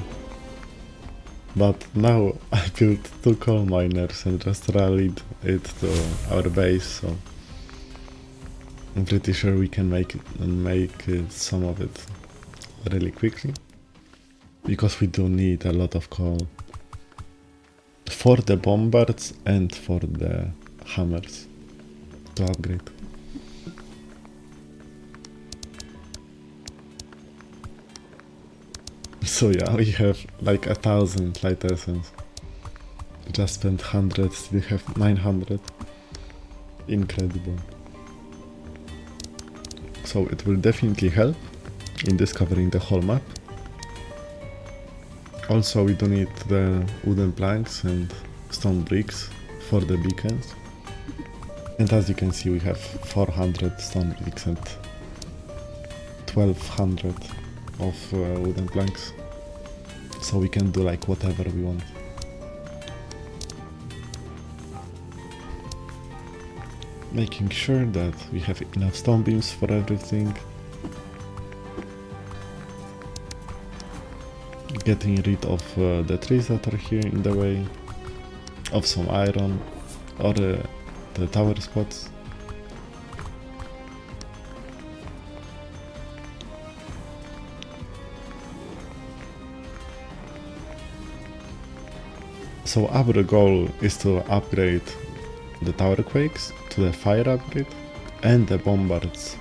S1: But now I built 2 coal miners and just rallied it to our base, so I'm pretty sure we can make some of it really quickly, because we do need a lot of coal for the bombards and for the hammers to upgrade. So yeah, we have like 1000 light essence. Just spent 100, still have 900. Incredible. So it will definitely help in discovering the whole map. Also, we don't need the wooden planks and stone bricks for the beacons. And as you can see, we have 400 stone bricks and 1200 of wooden planks. So we can do like whatever we want. Making sure that we have enough stone beams for everything. Getting rid of the trees that are here in the way, of some iron, or the tower spots. So our goal is to upgrade the tower quakes to the fire upgrade and the bombards,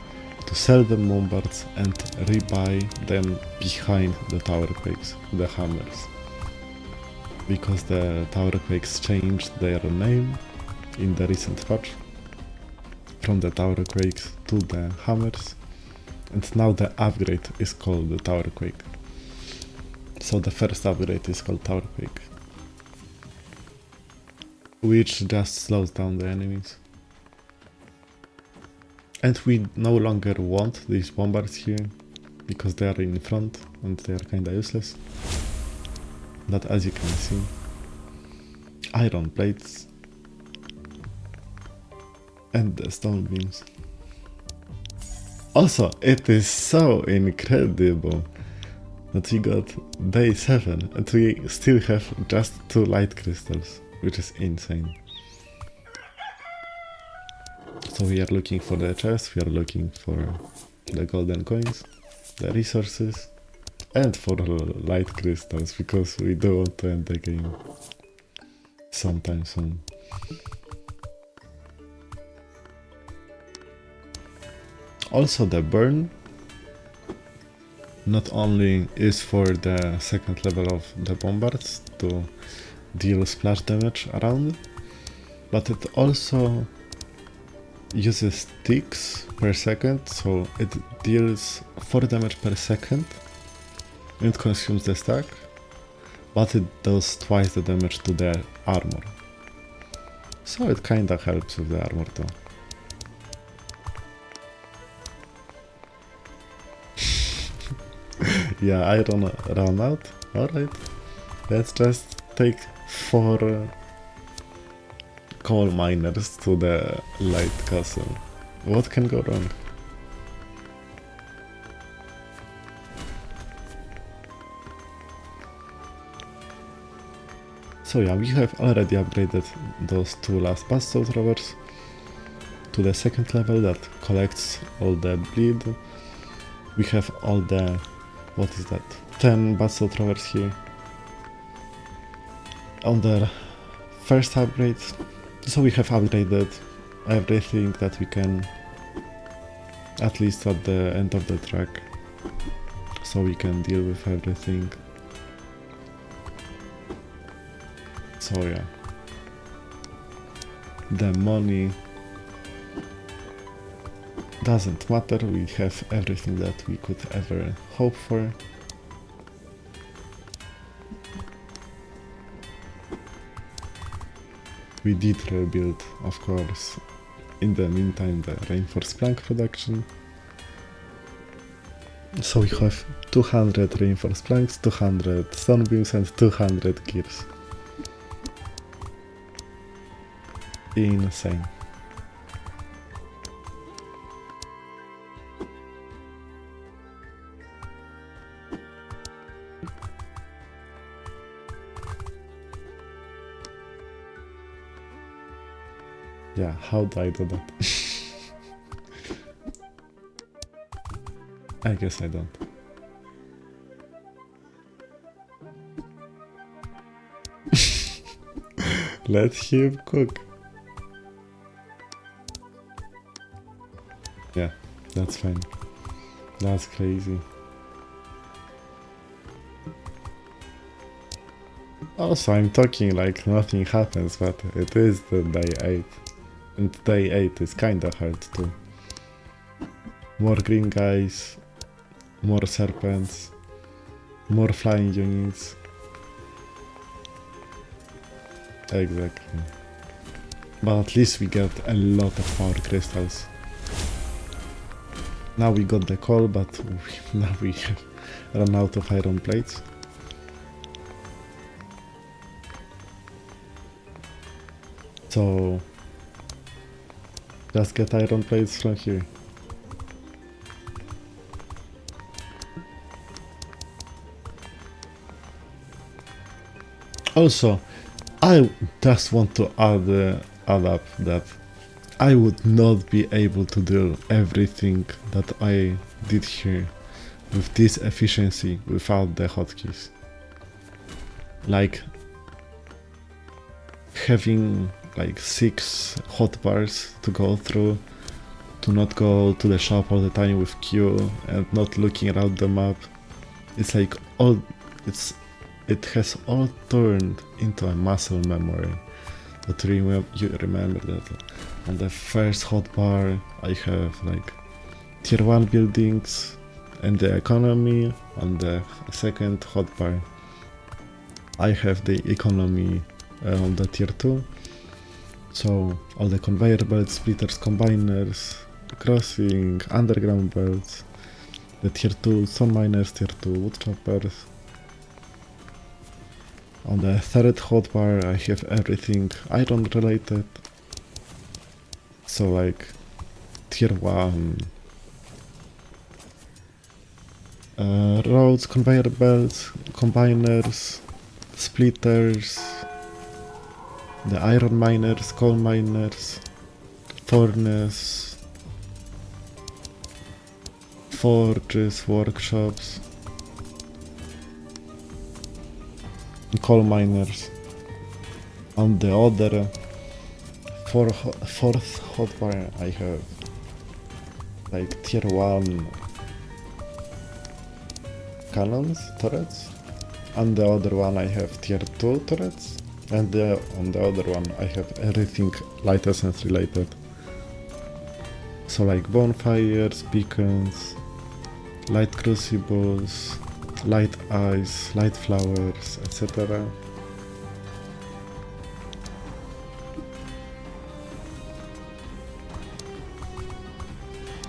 S1: to sell the bombards and rebuy them behind the tower quakes, the hammers. Because the tower quakes changed their name in the recent patch from the tower quakes to the hammers, and now the upgrade is called the tower quake. So the first upgrade is called tower quake, which just slows down the enemies. And we no longer want these bombards here, because they are in front and they are kinda useless. But as you can see, iron plates and the stone beams. Also, it is so incredible that we got day 7 and we still have just 2 light crystals, which is insane. So we are looking for the chest, we are looking for the golden coins, the resources, and for light crystals, because we do want to end the game sometime soon. Also the burn not only is for the second level of the bombards to deal splash damage around, but it also uses ticks per second, so it deals 4 damage per second and consumes the stack, but it does twice the damage to the armor. So it kinda helps with the armor too. Yeah, I run out. Alright. Let's just take 4 coal miners to the light castle. What can go wrong? So yeah, we have already upgraded those 2 last basalt throwers to the second level that collects all the bleed. We have all the, what is that, 10 basalt throwers here on the first upgrade. So we have upgraded everything that we can, at least at the end of the track, so we can deal with everything. So yeah, the money doesn't matter, we have everything that we could ever hope for. We did rebuild, of course, in the meantime, the reinforced plank production. So we have 200 reinforced planks, 200 stone beams and 200 gears. Insane. Yeah, how do I do that? I guess I don't. Let him cook. Yeah, that's fine. That's crazy. Also, I'm talking like nothing happens, but it is the day 8. And day 8 is kinda hard too. More green guys, more serpents, more flying units. Exactly. But at least we get a lot of power crystals. Now we got the coal, but now we have run out of iron plates. So just get iron plates from here. Also, I just want to add add up that I would not be able to do everything that I did here with this efficiency without the hotkeys. Like having like 6 hotbars to go through, to not go to the shop all the time with Q and not looking around the map. It's like it has all turned into a muscle memory. But you remember that on the first hotbar I have like tier 1 buildings and the economy. On the second hotbar I have the economy on the tier 2. So all the conveyor belts, splitters, combiners, crossing, underground belts, the tier 2 stone miners, tier 2 wood choppers. On the third hotbar I have everything iron related. So like tier 1 roads, conveyor belts, combiners, splitters, the iron miners, coal miners, furnace, forges, workshops, coal miners. On the other fourth hotbar I have like tier 1 cannons, turrets. On the other one I have tier 2 turrets. And on the other one I have everything light essence related. So like bonfires, beacons, light crucibles, light eyes, light flowers, etc.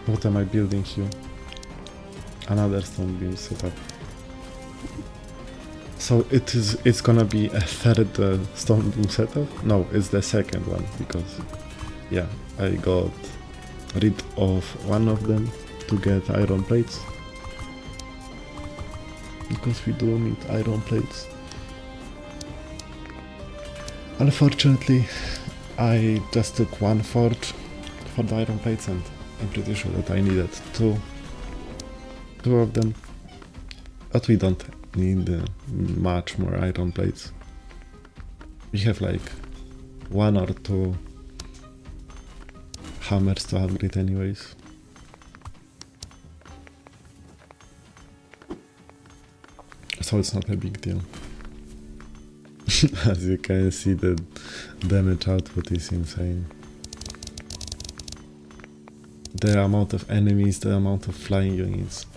S1: What am I building here? Another stone beam setup. So it's gonna be a third stone beam setup? No, it's the second one, because yeah, I got rid of one of them to get iron plates. Because we do need iron plates. Unfortunately, I just took one forge for the iron plates, and I'm pretty sure that I needed two of them. But we don't need much more iron plates. We have like 1 or 2 hammers to upgrade anyways. So it's not a big deal. As you can see, the damage output is insane. The amount of enemies, the amount of flying units.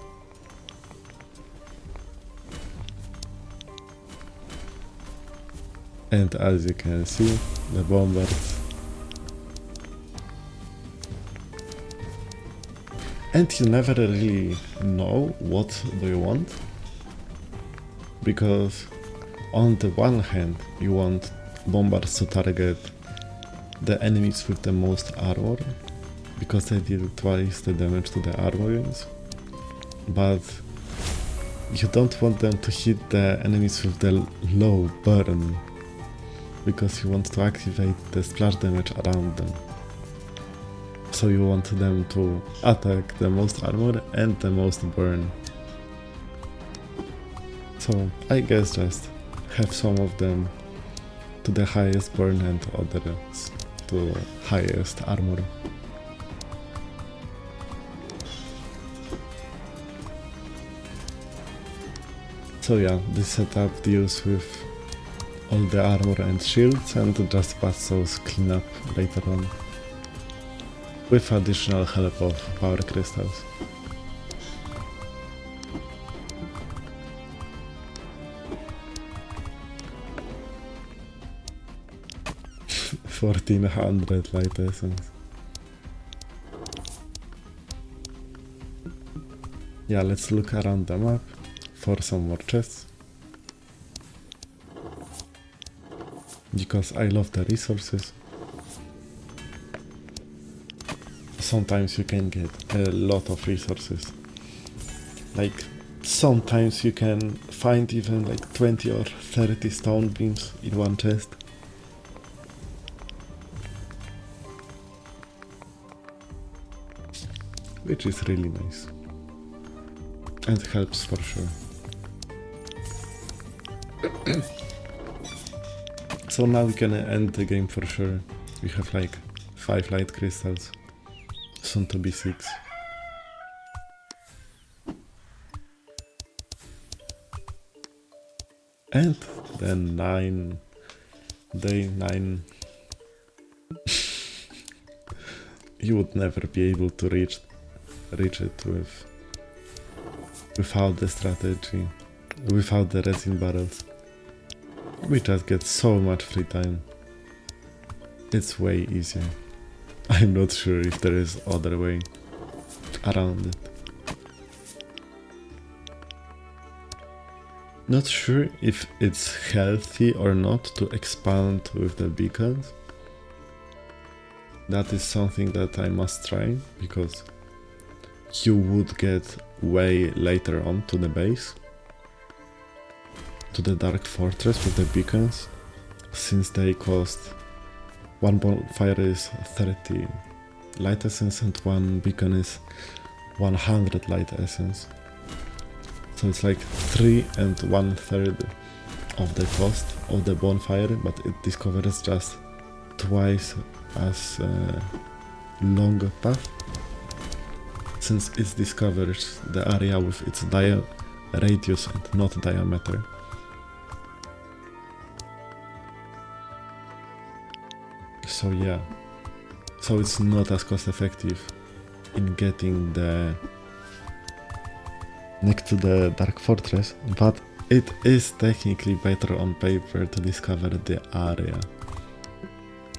S1: And as you can see, the bombers. And you never really know what do you want. Because on the one hand, you want bombers to target the enemies with the most armor, because they deal twice the damage to the armor units. But you don't want them to hit the enemies with the low burn, because you want to activate the splash damage around them. So you want them to attack the most armor and the most burn. So I guess just have some of them to the highest burn and others to highest armor. So yeah, this setup deals with all the armor and shields, and just puzzles cleanup later on, with additional help of power crystals. $1,400 light essence. Yeah, let's look around the map for some more chests. Because I love the resources. Sometimes you can get a lot of resources. Like, sometimes you can find even like 20 or 30 stone beams in one chest. which is really nice and helps for sure. So now we can end the game for sure. We have like 5 light crystals, soon to be 6. And then day 9. You would never be able to reach it without the strategy, without the resin barrels. We just get so much free time. It's way easier. I'm not sure if there is other way around it. Not sure if it's healthy or not to expand with the beacons. That is something that I must try, because you would get way later on to the base, to the Dark Fortress with the beacons, since they cost, one bonfire is 30 light essence and one beacon is 100 light essence. So it's like 3 and 1/3 of the cost of the bonfire, but it discovers just twice as long path, since it discovers the area with its radius and not diameter. So yeah, so it's not as cost effective in getting the next to the Dark Fortress, but it is technically better on paper to discover the area.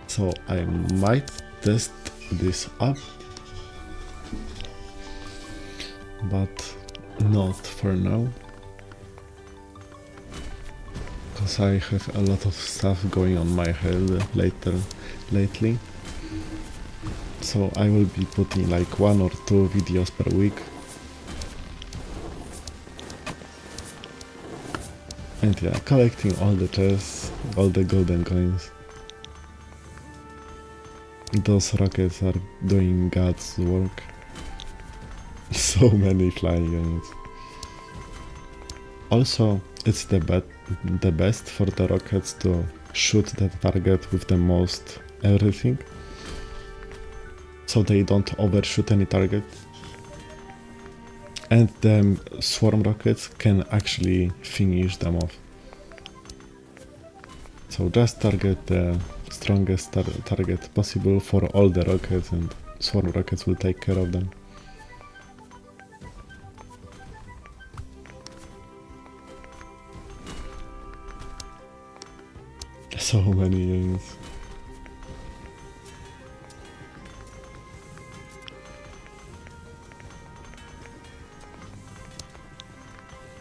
S1: So I might test this up, but not for now, because I have a lot of stuff going on my head lately. So I will be putting like 1 or 2 videos per week. And yeah, collecting all the chests, all the golden coins. Those rockets are doing God's work. So many flying units. Also, it's the best for the rockets to shoot the target with the most everything, so they don't overshoot any target. And the swarm rockets can actually finish them off. So just target the strongest target possible for all the rockets, and swarm rockets will take care of them. So many units.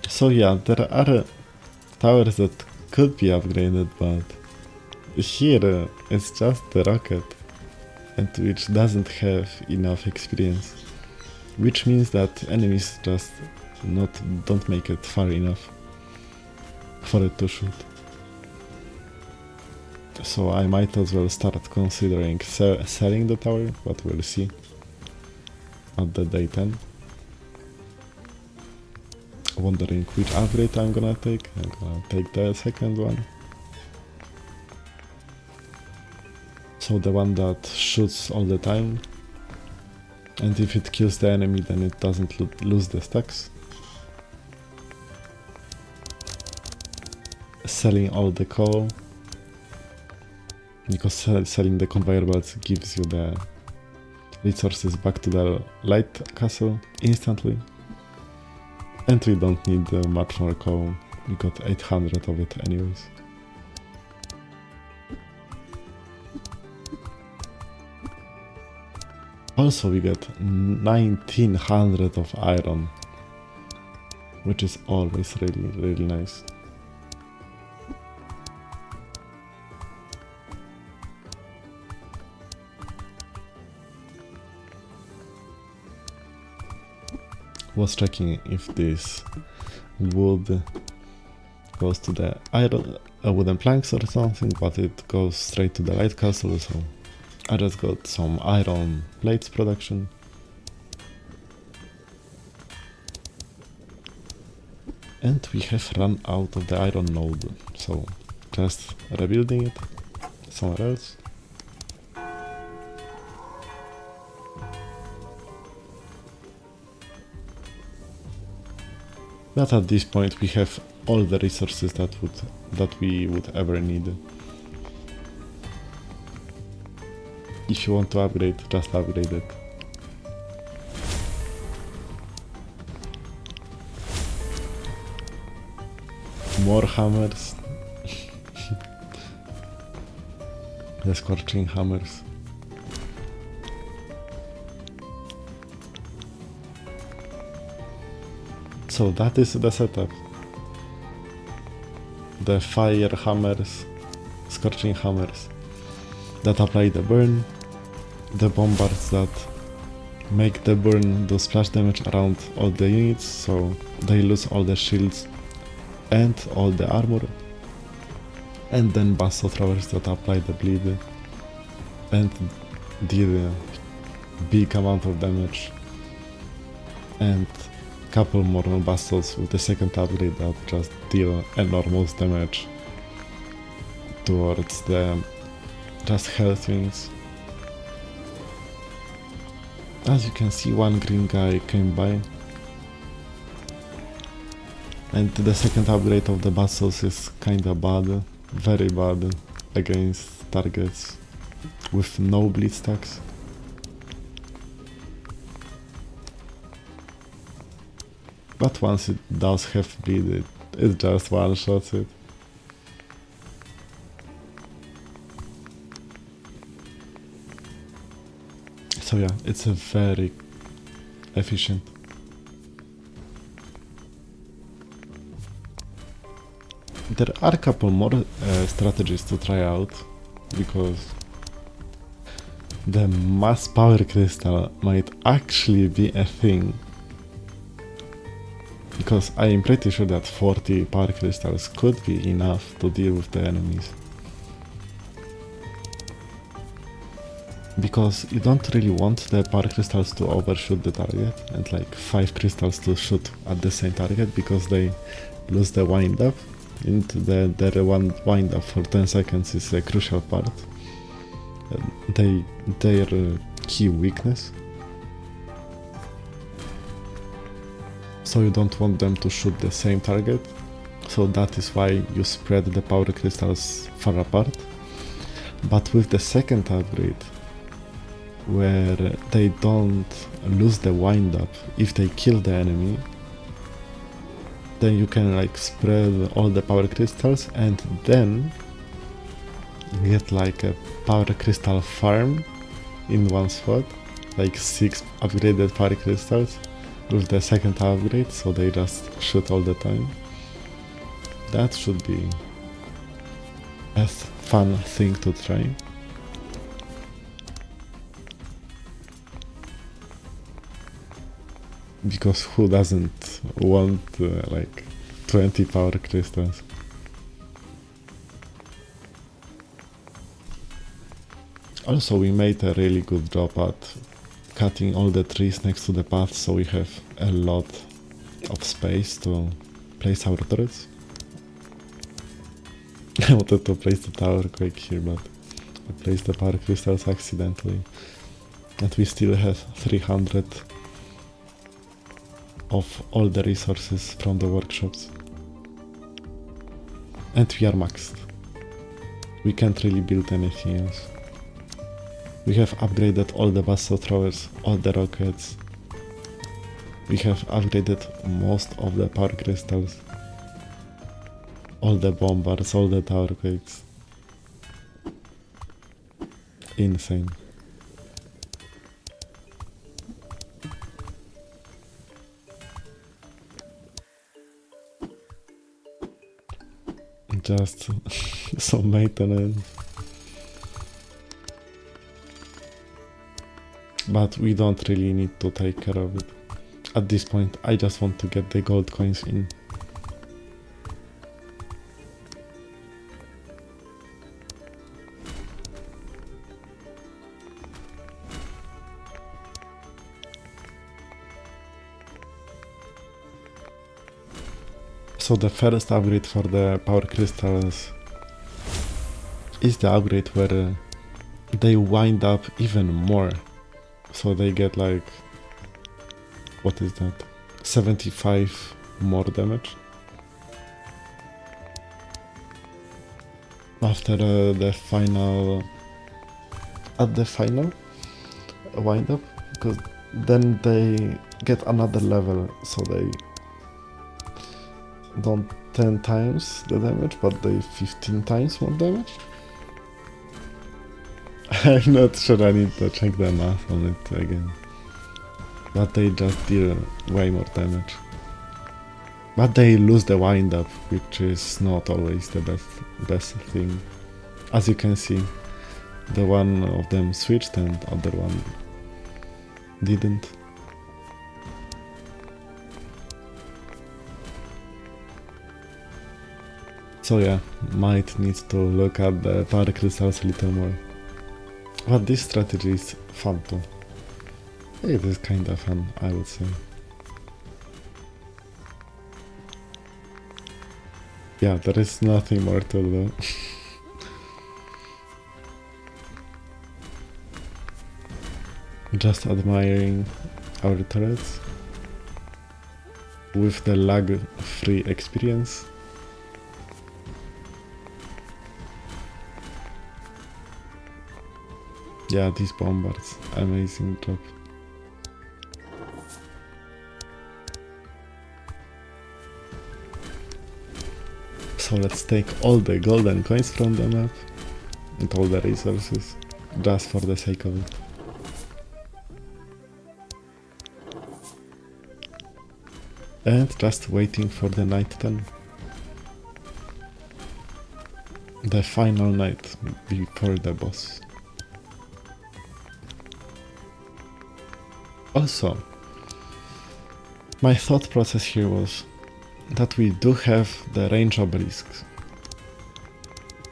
S1: So yeah, there are towers that could be upgraded, but here it's just the rocket, and which doesn't have enough experience, which means that enemies just don't make it far enough for it to shoot. So I might as well start considering selling the tower, but we'll see at the day 10. Wondering which upgrade I'm gonna take. I'm gonna take the second one. So the one that shoots all the time, and if it kills the enemy then it doesn't lose the stacks. Selling all the coal, because selling the conveyor belts gives you the resources back to the light castle instantly. And we don't need much more coal, we got 800 of it anyways. Also we get 1900 of iron, which is always really nice. Was checking if this wood goes to the iron wooden planks or something, but it goes straight to the light castle, so I just got some iron plates production. And we have run out of the iron node, so just rebuilding it somewhere else. But at this point we have all the resources that we would ever need. If you want to upgrade, just upgrade it. More hammers. The scorching hammers. So that is the setup. The fire hammers, scorching hammers that apply the burn, the bombards that make the burn do splash damage around all the units, so they lose all the shields and all the armor, and then basalt throwers that apply the bleed and deal a big amount of damage, and couple more basalts with the second upgrade that just deal enormous damage towards the just health units. As you can see, one green guy came by, and the second upgrade of the basalts is kinda bad, very bad against targets with no bleed stacks. But once it does have bleed, it just one-shots it. So yeah, it's a very efficient. There are a couple more strategies to try out, because the mass power crystal might actually be a thing. Because I am pretty sure that 40 power crystals could be enough to deal with the enemies. Because you don't really want the power crystals to overshoot the target, and like 5 crystals to shoot at the same target, because they lose the wind up, and their one wind up for 10 seconds is a crucial part. Their key weakness. So you don't want them to shoot the same target, so that is why you spread the power crystals far apart. But with the second upgrade, where they don't lose the wind up if they kill the enemy, then you can like spread all the power crystals and then get like a power crystal farm in one spot, like 6 upgraded power crystals with the second upgrade, so they just shoot all the time. That should be a fun thing to try. Because who doesn't want like 20 power crystals? Also, we made a really good job at cutting all the trees next to the path, so we have a lot of space to place our turrets. I wanted to place the tower quake here, but I placed the power crystals accidentally. And we still have 300 of all the resources from the workshops. And we are maxed. We can't really build anything else. We have upgraded all the basalt throwers, all the rockets. We have upgraded most of the power crystals, all the bombards, all the tower quakes. Insane. Just some maintenance. But we don't really need to take care of it. At this point, I just want to get the gold coins in. So the first upgrade for the power crystals is the upgrade where they wind up even more. So they get like, what is that? 75 more damage. After the final, at the final wind up, because then they get another level, so they don't 10 times the damage, but they 15 times more damage. I'm not sure, I need to check the math on it again. But they just deal way more damage. But they lose the wind up, which is not always the best thing. As you can see, the one of them switched and the other one didn't. So yeah, might need to look at the power crystals a little more. But this strategy is fun too. It is kinda fun, I would say. Yeah, there is nothing more to do. Just admiring our turrets with the lag-free experience. Yeah, these bombards, amazing job. So let's take all the golden coins from the map and all the resources, just for the sake of it. And just waiting for the night 10. The final night before the boss. Also, my thought process here was that we do have the range obelisks.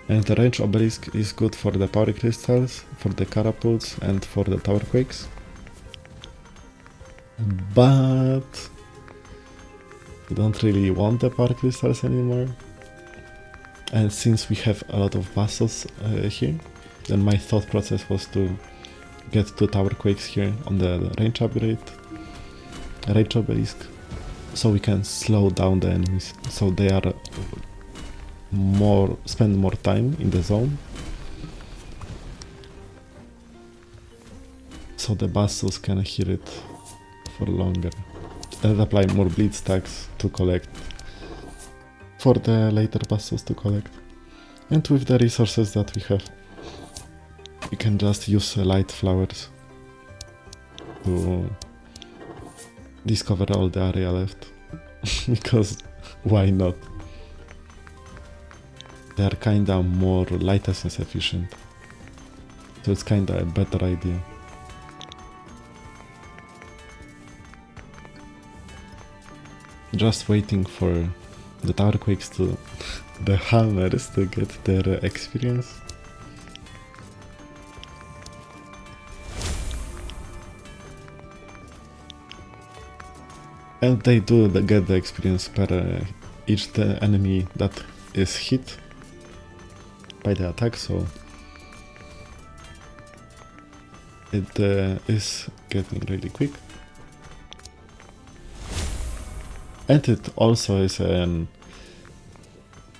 S1: And the range obelisk is good for the power crystals, for the catapults and for the tower quakes. But we don't really want the power crystals anymore. And since we have a lot of bustles here, then my thought process was to get 2 tower quakes here on the range upgrade, range obelisk, so we can slow down the enemies, so they are spend more time in the zone, so the bustles can hear it for longer, and apply more bleed stacks to collect for the later bustles to collect. And with the resources that we have, you can just use light flowers to discover all the area left. Because why not? They are kinda more light essence efficient, so it's kinda a better idea. Just waiting for the tower quakes to the hammers to get their experience. And they do get the experience per each the enemy that is hit by the attack, so it is getting really quick. And it also is an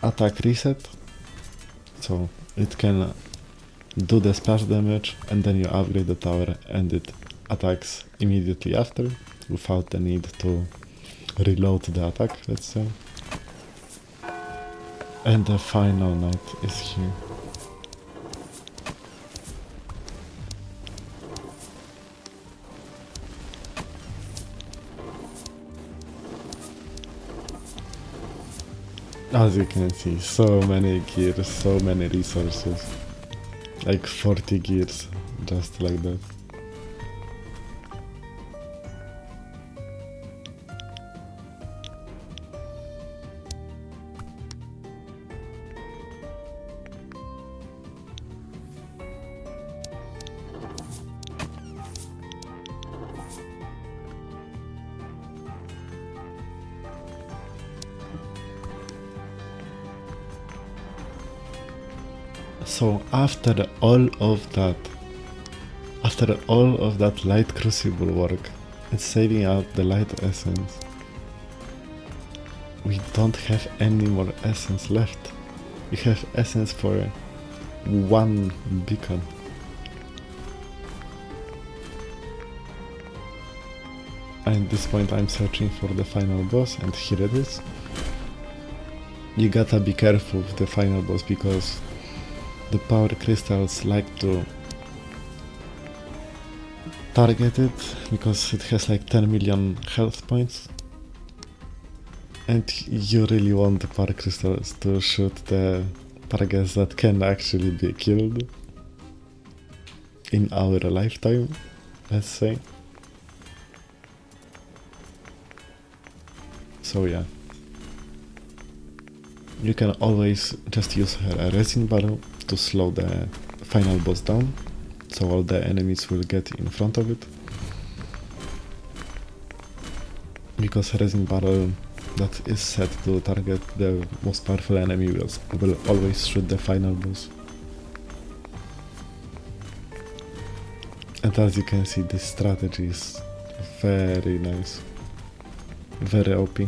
S1: attack reset, so it can do the splash damage and then you upgrade the tower and it attacks immediately after, without the need to reload the attack, let's say. And the final night is here. As you can see, so many gears, so many resources. Like 40 gears, just like that. So after all of that light crucible work and saving out the light essence, we don't have any more essence left. We have essence for one beacon. And at this point I'm searching for the final boss, and here it is. You gotta be careful with the final boss because the power crystals like to target it because it has like 10 million health points. And you really want the power crystals to shoot the targets that can actually be killed in our lifetime, let's say. So yeah, you can always just use a resin barrel to slow the final boss down, so all the enemies will get in front of it. Because resin barrel that is set to target the most powerful enemy will always shoot the final boss. And as you can see, this strategy is very nice, very OP.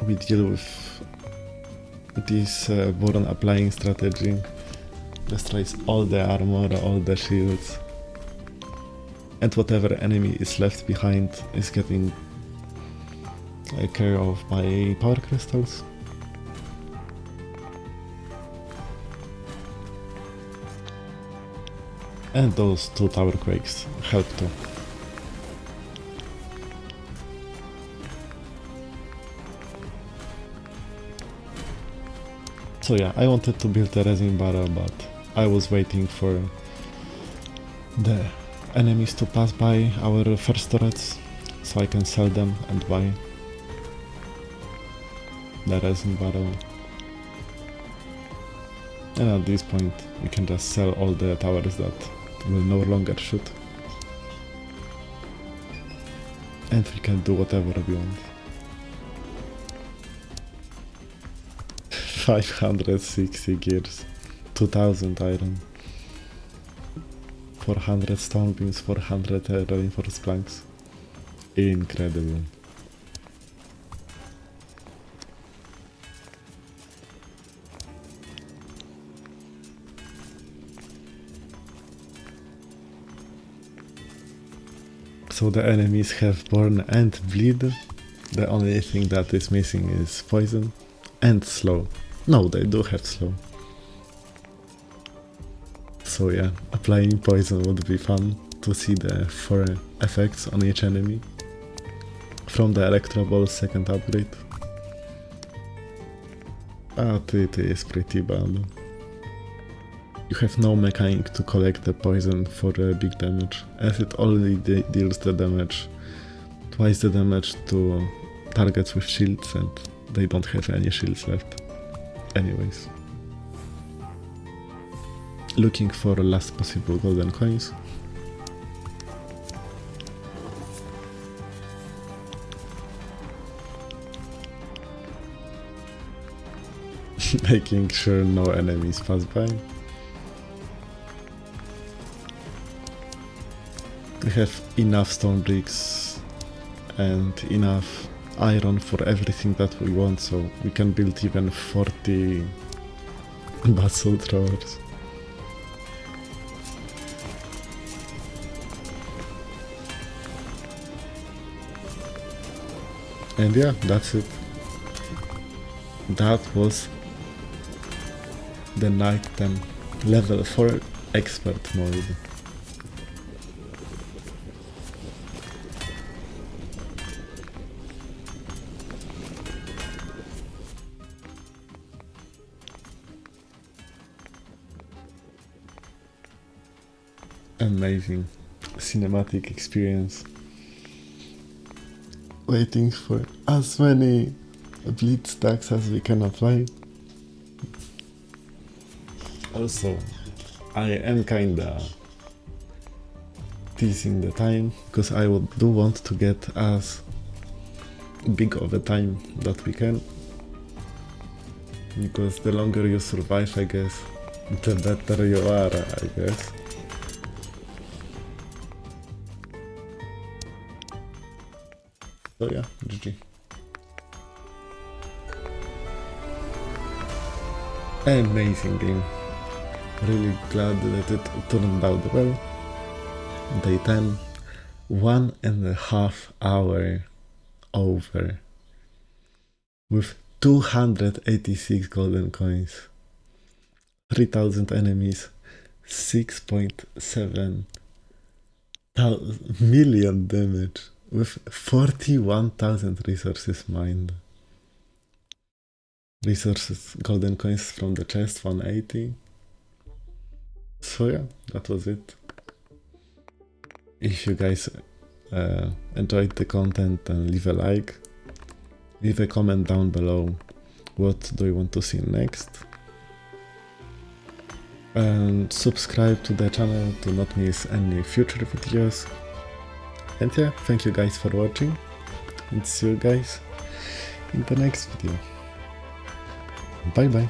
S1: We deal with this Boron applying strategy, destroys all the armor, all the shields, and whatever enemy is left behind is getting care of by power crystals. And those two tower quakes help too. So yeah, I wanted to build a resin barrel, but I was waiting for the enemies to pass by our first turrets so I can sell them and buy the resin barrel. And at this point we can just sell all the towers that will no longer shoot. And we can do whatever we want. 560 gears, 2000 iron, 400 stone beams, 400 reinforced planks. Incredible. So the enemies have burn and bleed. The only thing that is missing is poison and slow. No, they do have slow. So yeah, applying poison would be fun to see the 4 effects on each enemy from the Electro Ball's second upgrade. But it is pretty bad. You have no mechanic to collect the poison for big damage, as it only deals the damage, twice the damage to targets with shields, and they don't have any shields left. Anyways. Looking for last possible golden coins. Making sure no enemies pass by. We have enough stone bricks and enough iron for everything that we want, so we can build even 40 basalt throwers. And yeah, that's it. That was the night 10 level 4 expert mode. Amazing cinematic experience. Waiting for as many bleed stacks as we can apply. Also, I am kinda teasing the time because I do want to get as big of a time that we can. because the longer you survive, I guess, the better you are, I guess. So yeah, GG. Amazing game. Really glad that it turned out well. Day 10, 1.5 hour over with 286 golden coins, 3000 enemies, 6.7 million damage with 41,000 resources mined. Resources, golden coins from the chest, 180. So yeah, that was it. If you guys enjoyed the content, then leave a like, leave a comment down below. What do you want to see next? And subscribe to the channel to not miss any future videos. And yeah, thank you guys for watching, and see you guys in the next video. Bye bye.